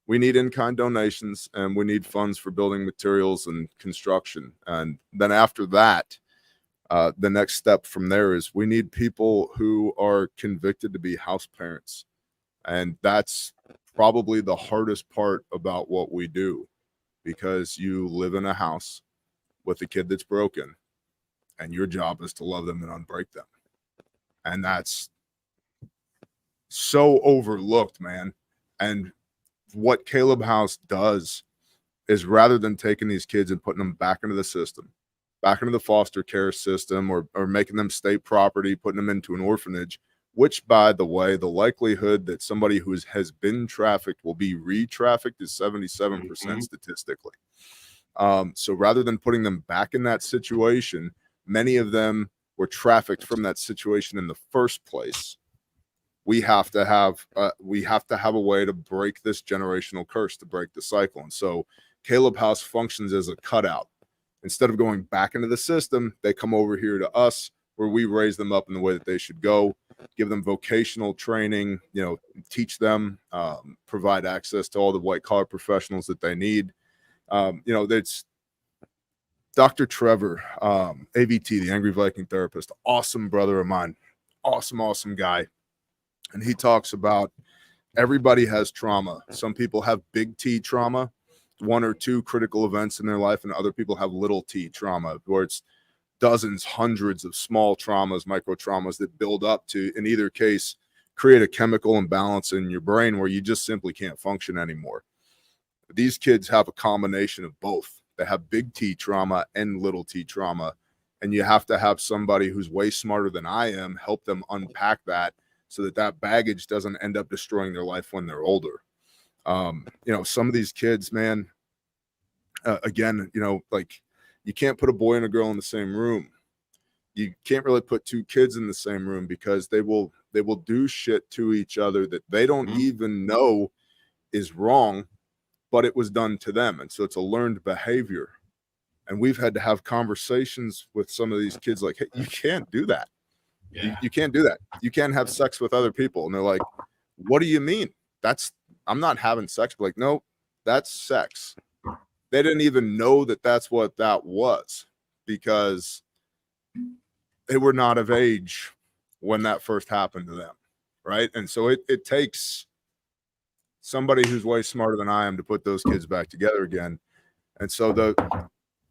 B: we need in-kind donations and we need funds for building materials and construction. And then after that, the next step from there is we need people who are convicted to be house parents. And that's probably the hardest part about what we do, because you live in a house with a kid that's broken and your job is to love them and unbreak them. And that's so overlooked, man. And what Caleb House does is, rather than taking these kids and putting them back into the system, back into the foster care system, or making them state property, putting them into an orphanage, which, by the way, the likelihood that somebody who has been trafficked will be re-trafficked is 77% statistically. So rather than putting them back in that situation, many of them were trafficked from that situation in the first place. We have to have a way to break this generational curse, to break the cycle. And so Caleb House functions as a cutout. Instead of going back into the system, they come over here to us, where we raise them up in the way that they should go, give them vocational training, you know, teach them, provide access to all the white collar professionals that they need. You know, it's Dr. Trevor, AVT, the Angry Viking therapist, awesome brother of mine, awesome guy. And he talks about everybody has trauma. Some people have big T trauma, 1 or 2 critical events in their life, and other people have little T trauma, where it's dozens, hundreds of small traumas, micro traumas that build up to, in either case, create a chemical imbalance in your brain where you just simply can't function anymore. These kids have a combination of both. They have big T trauma and little T trauma. And you have to have somebody who's way smarter than I am help them unpack that, so that that baggage doesn't end up destroying their life when they're older. You know, some of these kids, man, again, you know, like, you can't put a boy and a girl in the same room. you can't really put two kids in the same room because they will do shit to each other that they don't even know is wrong, but it was done to them. And so it's a learned behavior. And we've had to have conversations with some of these kids like, hey, you can't do that.
A: Yeah.
B: You can't do that. You can't have sex with other people. And they're like, what do you mean? I'm not having sex. But like, no, that's sex. They didn't even know that that's what that was because they were not of age when that first happened to them. Right. And so it takes somebody who's way smarter than I am to put those kids back together again. And so the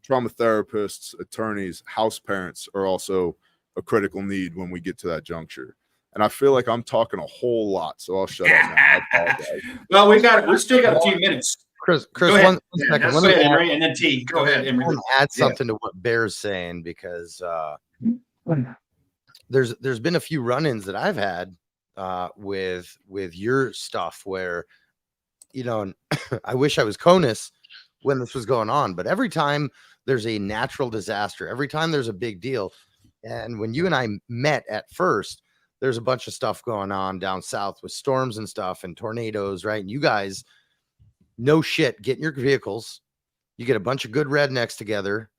B: trauma therapists, attorneys, house parents are also a critical need when we get to that juncture. And I feel like I'm talking a whole lot, so I'll shut up now. I apologize.
A: Well, we still got a few minutes.
E: Chris,
A: Go ahead.
E: one second.
A: Go ahead, Henry, and then T. Go ahead,
E: I
A: Henry.
E: want to add something to what Bear's saying because there's been a few run-ins that I've had with your stuff where, you know, I wish I was CONUS when this was going on, but every time there's a natural disaster, every time there's a big deal, and when you and I met at first, there's a bunch of stuff going on down south with storms and stuff and tornadoes, right? And you guys, no shit, get in your vehicles, you get a bunch of good rednecks together,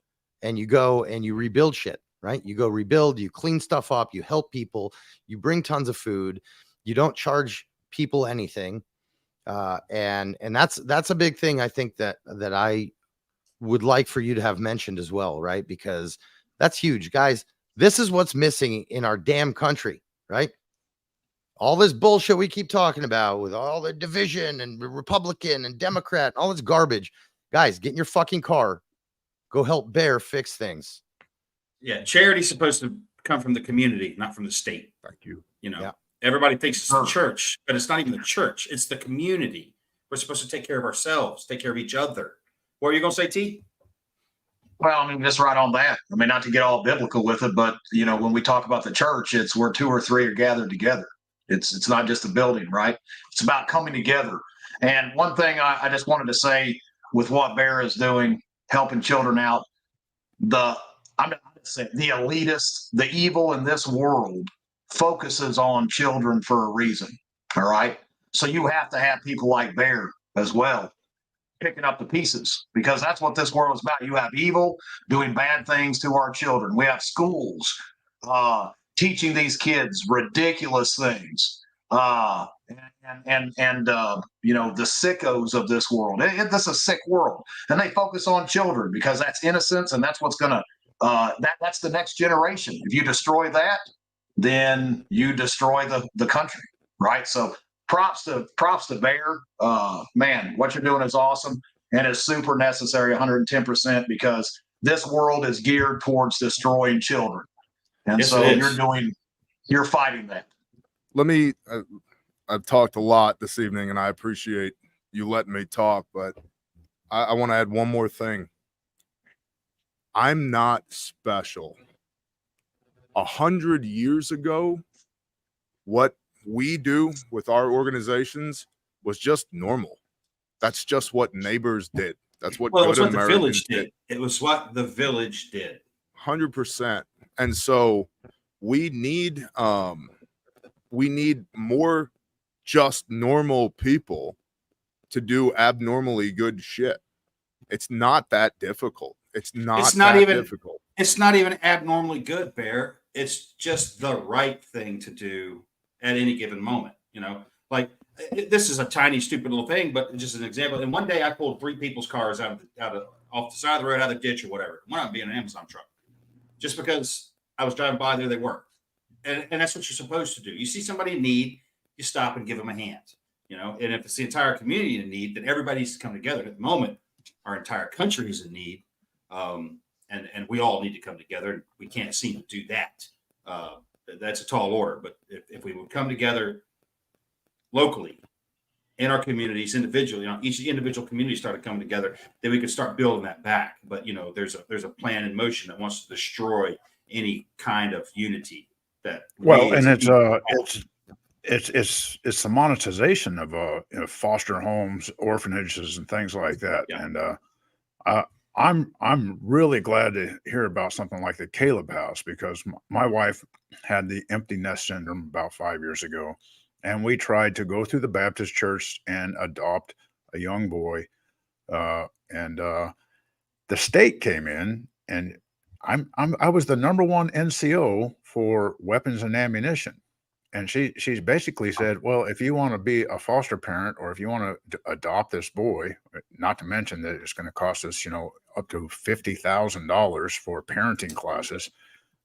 E: and you go and you rebuild shit, right? You go rebuild, you clean stuff up, you help people, you bring tons of food, you don't charge people anything. And that's a big thing I think that I would like for you to have mentioned as well, right? Because that's huge, guys. This is what's missing in our damn country, right? All this bullshit we keep talking about with all the division and Republican and Democrat, all this garbage. Guys, get in your fucking car. Go help Bear fix things.
A: Yeah, charity's supposed to come from the community, not from the state.
B: Thank you.
A: You know,
E: Yeah.
A: Everybody thinks it's the church, but it's not even the church. It's the community. We're supposed to take care of ourselves, take care of each other. What are you going to say, T?
C: Well, I mean, just right on that. I mean, not to get all biblical with it, but you know, when we talk about the church, it's where two or three are gathered together. It's not just a building, right? It's about coming together. And one thing I just wanted to say with what Bear is doing, helping children out, I'm not going to say the elitist, the evil in this world focuses on children for a reason. All right. So you have to have people like Bear as well, picking up the pieces, because that's what this world is about. You have evil doing bad things to our children. We have schools teaching these kids ridiculous things. And you know, the sickos of this world. This is a sick world, and they focus on children because that's innocence, and that's what's gonna that's the next generation. If you destroy that, then you destroy the country, right? So props to Bear. Man, what you're doing is awesome and is super necessary, 110%, because this world is geared towards destroying children, and
A: Yes,
C: so
A: it is.
C: you're fighting that.
B: Let me I've talked a lot this evening and I appreciate you letting me talk, but I want to add one more thing. I'm not special. 100 years ago, what we do with our organizations was just normal. That's just what neighbors did. That's what
A: Well, it was
B: good
A: what the
B: Americans
A: village did. It was what the village did.
B: 100%. And so we need more just normal people to do abnormally good shit. It's not that difficult. It's not
A: even
B: difficult.
A: It's not even abnormally good, Bear. It's just the right thing to do at any given moment. You know, like this is a tiny, stupid little thing, but just an example. And one day I pulled 3 people's cars off the side of the road, out of the ditch or whatever. One of them being an Amazon truck, just because I was driving by, there they were. And that's what you're supposed to do. You see somebody in need, you stop and give them a hand. You know, and if it's the entire community in need, then everybody needs to come together. At the moment, our entire country is in need, and we all need to come together. We can't seem to do that. That's a tall order. But if we would come together locally, in our communities, individually, you know, each individual community started coming together, then we could start building that back. But you know, there's a plan in motion that wants to destroy any kind of unity. That
D: and it's the monetization of you know, foster homes, orphanages, and things like that.
A: Yeah.
D: And I'm really glad to hear about something like the Caleb House, because my wife had the empty nest syndrome about 5 years ago, and we tried to go through the Baptist church and adopt a young boy, and the state came in, and I was the #1 NCO for weapons and ammunition. And she's basically said, well, if you want to be a foster parent, or if you want to adopt this boy, not to mention that it's going to cost us, up to $50,000 for parenting classes,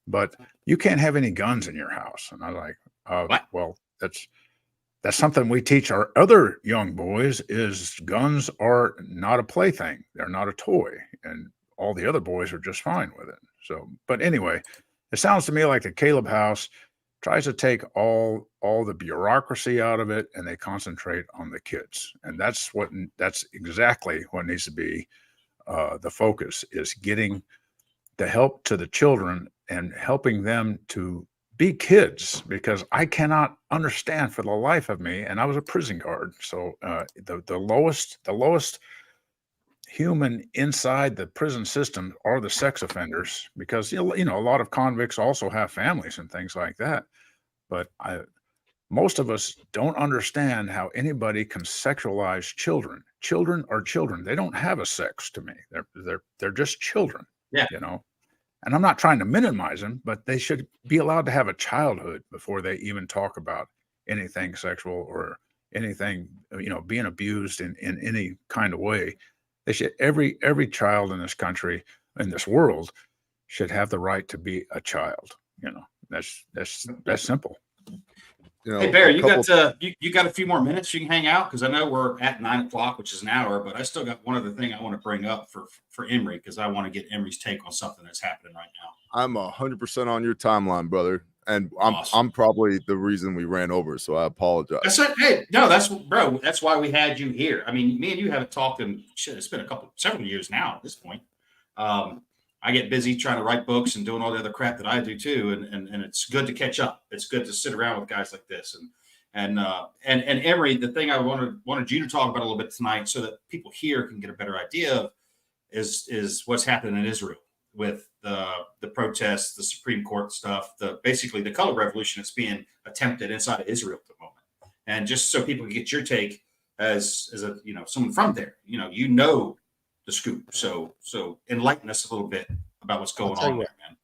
D: but you can't have any guns in your house. And I was like,
A: What?
D: well, that's something we teach our other young boys, is guns are not a plaything. They're not a toy. And all the other boys are just fine with it. So, but anyway, it sounds to me like the Caleb House tries to take all the bureaucracy out of it, and they concentrate on the kids. And that's exactly what needs to be the focus, is getting the help to the children and helping them to be kids, because I cannot understand for the life of me, and I was a prison guard, so the lowest human inside the prison system are the sex offenders, because a lot of convicts also have families and things like that. But most of us don't understand how anybody can sexualize children. Children are children. They don't have a sex to me. They're just children.
A: Yeah.
D: And I'm not trying to minimize them, but they should be allowed to have a childhood before they even talk about anything sexual or anything, being abused in any kind of way. They should, every child in this country, in this world, should have the right to be a child. That's simple.
A: Hey Bear, you got a few more minutes you can hang out, because I know we're at 9 o'clock, which is an hour, but I still got one other thing I want to bring up for Emery, because I want to get Emery's take on something that's happening right now.
B: I'm 100% on your timeline, brother, and
A: Awesome.
B: I'm probably the reason we ran over, so I apologize.
A: That's why we had you here. I mean, me and you haven't talked in it's been several years now at this point. I get busy trying to write books and doing all the other crap that I do too, and it's good to catch up. It's good to sit around with guys like this. And Emery, the thing I wanted you to talk about a little bit tonight, so that people here can get a better idea of, is what's happening in Israel with the protests, the Supreme Court stuff, basically the color revolution that's being attempted inside of Israel at the moment. And just so people can get your take as a someone from there, the scoop. So enlighten us a little bit about what's going on there, man.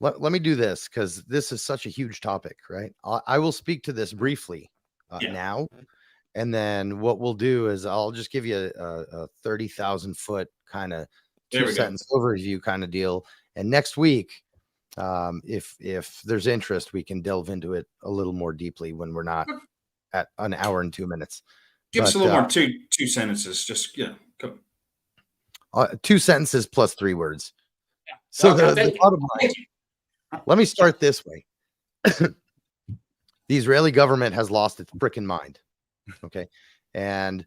E: Let me do this, because this is such a huge topic, right? I will speak to this briefly now, and then what we'll do is I'll just give you a 30,000 foot kind of 2-sentence overview kind of deal. And next week, if there's interest, we can delve into it a little more deeply when we're not at an hour and 2 minutes.
A: Give us a little more two sentences, just come.
E: 2 sentences plus 3 words. Yeah. So the bottom line, let me start this way. The Israeli government has lost its frickin' mind. Okay. And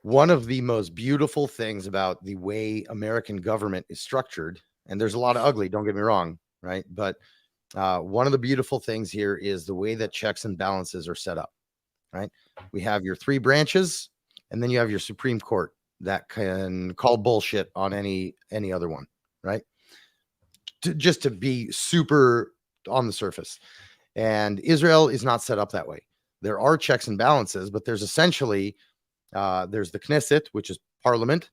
E: one of the most beautiful things about the way American government is structured, and there's a lot of ugly, don't get me wrong, right? But one of the beautiful things here is the way that checks and balances are set up, right? We have your 3 branches, and then you have your Supreme Court that can call bullshit on any other one, right? Just to be super on the surface. And Israel is not set up that way. There are checks and balances, but there's essentially there's the Knesset, which is parliament,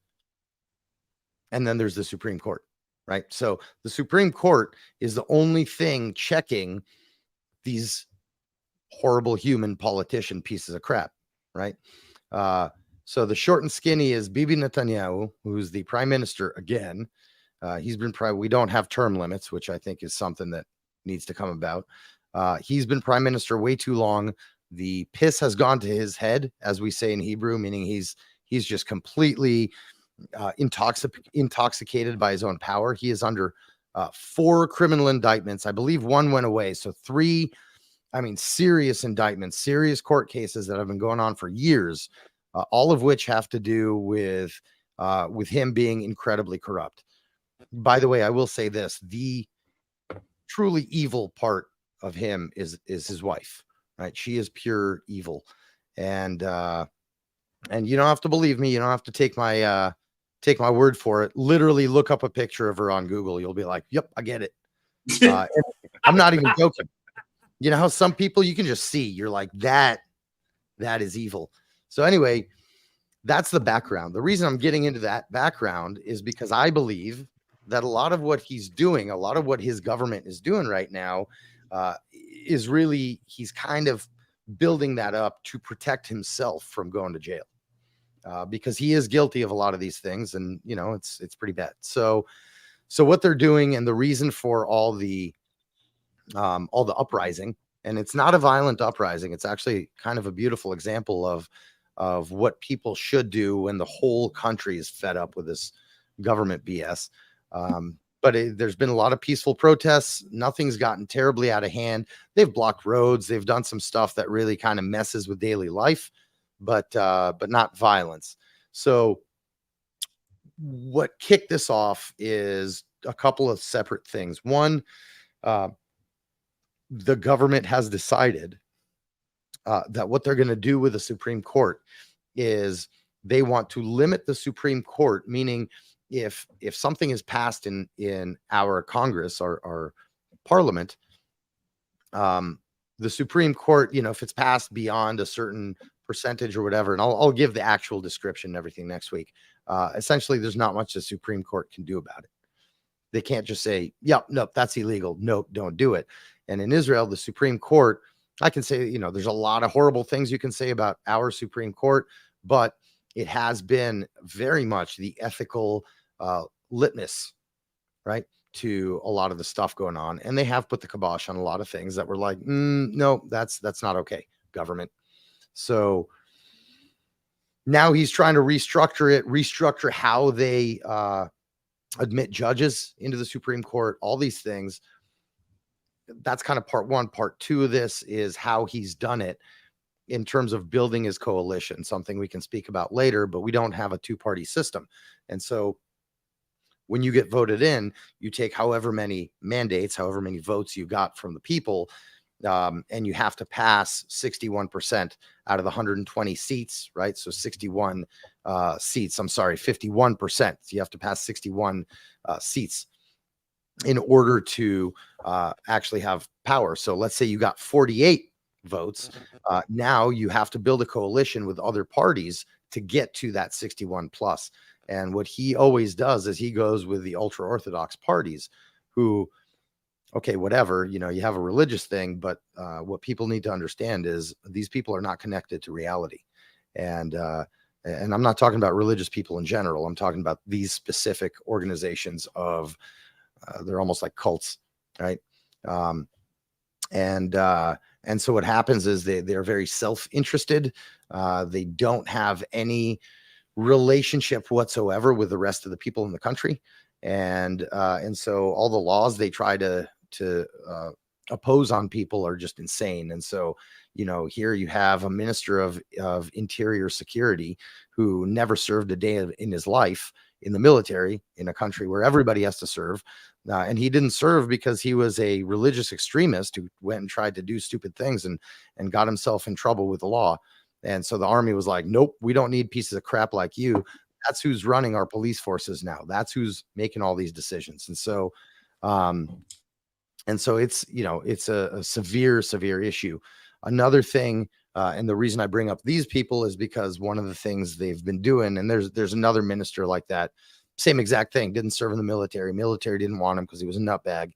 E: and then there's the Supreme Court, right? So the Supreme Court is the only thing checking these horrible human politician pieces of crap, right? So the short and skinny is Bibi Netanyahu, who's the prime minister again. He's been we don't have term limits, which I think is something that needs to come about. He's been prime minister way too long. The piss has gone to his head, as we say in Hebrew, meaning he's just completely intoxicated by his own power. He is under 4 criminal indictments. I believe 1 went away. So 3, serious indictments, serious court cases that have been going on for years, all of which have to do with him being incredibly corrupt. By the way, I will say this: the truly evil part of him is his wife, right? She is pure evil, and you don't have to believe me. You don't have to take take my word for it. Literally look up a picture of her on Google. You'll be like, yep, I get it. And I'm not even joking. You know how some people you can just see, you're like, that is evil. So anyway, that's the background. The reason I'm getting into that background is because I believe that a lot of what he's doing, a lot of what his government is doing right now, is really, he's kind of building that up to protect himself from going to jail, because he is guilty of a lot of these things, and you know, it's pretty bad. So what they're doing, and the reason for all the uprising, and it's not a violent uprising, it's actually kind of a beautiful example of what people should do when the whole country is fed up with this government BS. But there's been a lot of peaceful protests. Nothing's gotten terribly out of hand. They've blocked roads. They've done some stuff that really kind of messes with daily life, but not violence. So what kicked this off is a couple of separate things. One, the government has decided that what they're going to do with the Supreme Court is they want to limit the Supreme Court, meaning if something is passed in our Congress or our Parliament, the Supreme Court, you know, if it's passed beyond a certain percentage or whatever, and I'll give the actual description and everything next week. Essentially, there's not much the Supreme Court can do about it. They can't just say, "Yep, nope, that's illegal. Nope, don't do it." And in Israel, the Supreme Court, I can say, you know, there's a lot of horrible things you can say about our Supreme Court, but it has been very much the ethical litmus, right, to a lot of the stuff going on. And they have put the kibosh on a lot of things that were like, no, that's not okay, government. So now he's trying to restructure how they admit judges into the Supreme Court, all these things. That's kind of part one. Part two of this is how he's done it in terms of building his coalition, something we can speak about later, but we don't have a two-party system. And so when you get voted in, you take however many mandates, however many votes you got from the people, and you have to pass 61% out of the 120 seats, right? So 61 seats, 51%. You have to pass 61 seats in order to actually have power. So let's say you got 48 votes. Now you have to build a coalition with other parties to get to that 61 plus. And what he always does is he goes with the ultra Orthodox parties who, okay, whatever, you know, you have a religious thing, but what people need to understand is these people are not connected to reality. And I'm not talking about religious people in general. I'm talking about these specific organizations of, they're almost like cults, right? And so what happens is they're very self-interested. They don't have any relationship whatsoever with the rest of the people in the country. And so all the laws they try to oppose on people are just insane. And so, you know, here you have a minister of interior security who never served a day in his life in the military in a country where everybody has to serve. And he didn't serve because he was a religious extremist who went and tried to do stupid things and got himself in trouble with the law. And so the army was like, nope, we don't need pieces of crap like you. That's who's running our police forces now. That's who's making all these decisions. And so it's, you know, it's a severe issue. Another thing, and the reason I bring up these people is because one of the things they've been doing, and there's another minister like that, same exact thing, didn't serve in the military. Military didn't want him because he was a nutbag,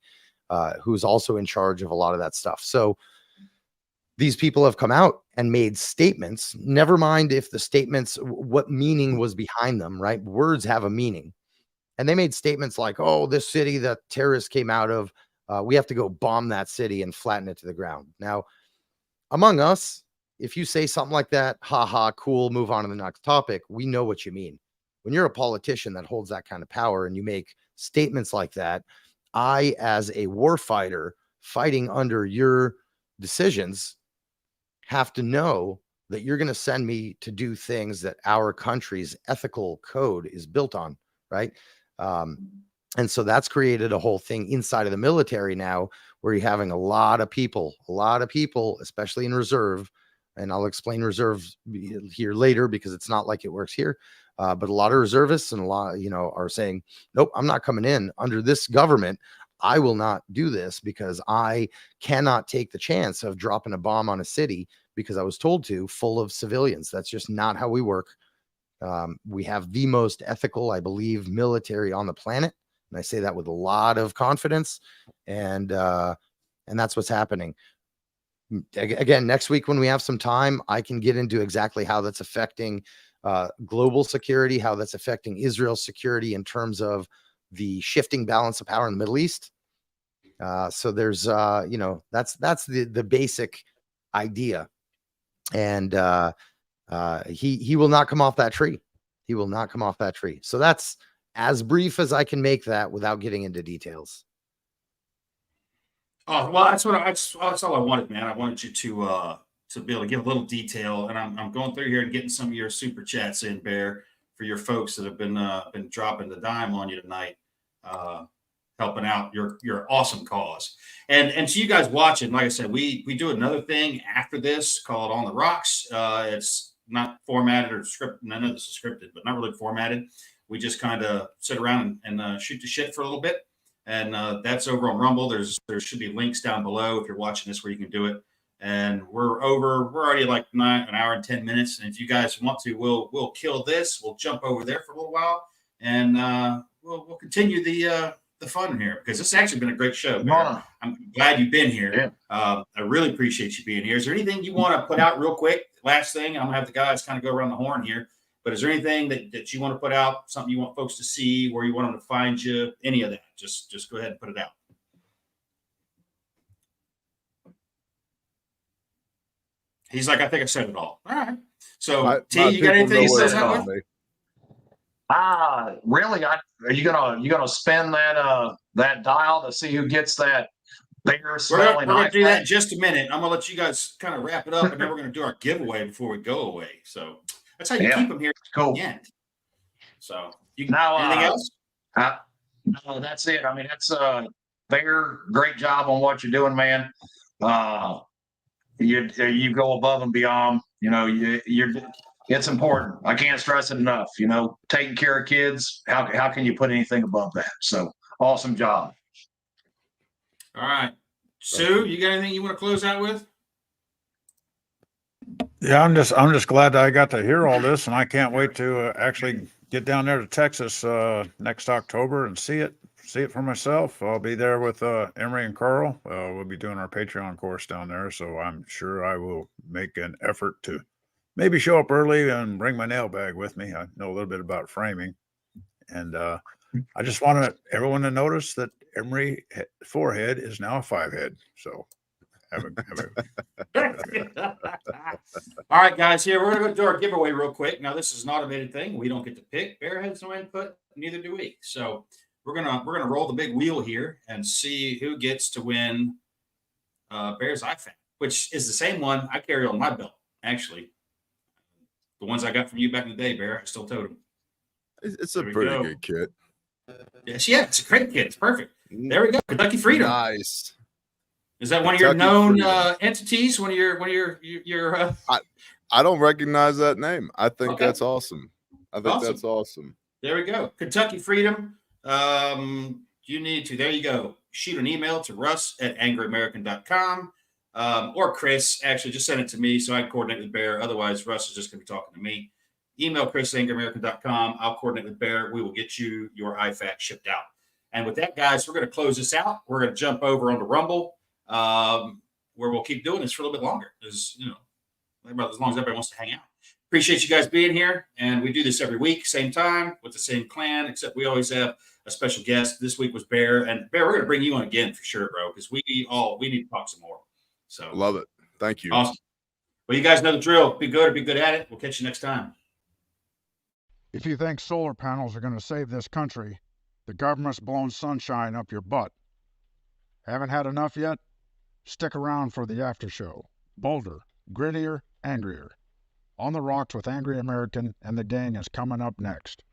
E: who's also in charge of a lot of that stuff. So these people have come out and made statements, never mind if the statements, what meaning was behind them, right? Words have a meaning. And they made statements like, oh, this city that terrorists came out of, we have to go bomb that city and flatten it to the ground. Now, among us, if you say something like that, haha, cool, move on to the next topic, we know what you mean. When you're a politician that holds that kind of power and you make statements like that, I, as a warfighter fighting under your decisions, have to know that you're going to send me to do things that our country's ethical code is built on, right? And so that's created a whole thing inside of the military now where you're having a lot of people, especially in reserve, and I'll explain reserves here later because it's not like it works here. But a lot of reservists and a lot, are saying, nope, I'm not coming in under this government. I will not do this because I cannot take the chance of dropping a bomb on a city because I was told to, full of civilians. That's just not how we work. We have the most ethical, I believe, military on the planet. And I say that with a lot of confidence. And that's what's happening. Again, next week when we have some time, I can get into exactly how that's affecting global security, how that's affecting Israel's security in terms of the shifting balance of power in the Middle East. So there's, that's the basic idea. And he will not come off that tree. He will not come off that tree. So that's as brief as I can make that without getting into details.
A: Oh, well, that's all I wanted, man. I wanted you to be able to give a little detail, and I'm going through here and getting some of your super chats in, Bear, for your folks that have been dropping the dime on you tonight, helping out your awesome cause. And to you guys watching, like I said, we do another thing after this called On the Rocks. It's not formatted or scripted. None of this is scripted, but not really formatted. We just kind of sit around and shoot the shit for a little bit. And that's over on Rumble. There should be links down below if you're watching this where you can do it. And we're already like an hour and 10 minutes. And if you guys want to, we'll kill this. We'll jump over there for a little while, and we'll continue the fun here because this has actually been a great show. I'm glad you've been here. Yeah. I really appreciate you being here. Is there anything you want to put out real quick? Last thing, I'm gonna have the guys kind of go around the horn here. But is there anything that you want to put out, something you want folks to see, where you want them to find you, any of that? Just go ahead and put it out. He's like, I think I said it all. All right. So, T, you got anything you says that with?
C: Really? Are you gonna spin that dial to see who gets that bigger smelling?
A: We're gonna do that in just a minute. I'm gonna let you guys kind of wrap it up, and then we're gonna do our giveaway before we go away. So that's how you keep them here. Cool. The end. So anything else?
C: No, that's it. I mean, that's Bear. Great job on what you're doing, man. You go above and beyond. It's important. I can't stress it enough. Taking care of kids. How can you put anything above that? So awesome job.
A: All right, Sue, you got anything you want to close out with?
D: Yeah, I'm just glad that I got to hear all this, and I can't wait to actually get down there to Texas next October and see it for myself. I'll be there with Angery and Carl. We'll be doing our Patreon course down there, so I'm sure I will make an effort to maybe show up early and bring my nail bag with me. I know a little bit about framing, and I just want everyone to notice that Angery forehead is now a 5-head. So.
A: All right, guys, here we're going to do our giveaway real quick. Now, this is an automated thing. We don't get to pick. Bear has no input, neither do we. So we're gonna roll the big wheel here and see who gets to win Bear's iFan, which is the same one I carry on my belt. Actually, the ones I got from you back in the day, Bear, I still told them.
B: It's a pretty good kit.
A: Yes, yeah, it's a great kit. It's perfect. There we go. Kentucky Freedom.
B: Nice.
A: Is that one of your known entities? One of your
B: I don't recognize that name. I think that's awesome. That's awesome.
A: There we go. Kentucky Freedom. You need to, there you go. Shoot an email to russ@angeryamerican.com. Or Chris, actually just send it to me so I can coordinate with Bear. Otherwise, Russ is just going to be talking to me. Email Chris@angeryamerican.com. I'll coordinate with Bear. We will get you your IFAC shipped out. And with that, guys, we're going to close this out. We're going to jump over onto Rumble. Where we'll keep doing this for a little bit longer, as long as everybody wants to hang out. Appreciate you guys being here, and we do this every week, same time with the same clan, except we always have a special guest. This week was Bear, and Bear, we're going to bring you on again for sure, bro, because we need to talk some more. So
B: love it. Thank you.
A: Awesome. Well, you guys know the drill. Be good or be good at it. We'll catch you next time.
G: If you think solar panels are going to save this country, the government's blown sunshine up your butt. Haven't had enough yet? Stick around for the after show. Bolder, grittier, angrier. On the Rocks with Angery American and the gang is coming up next.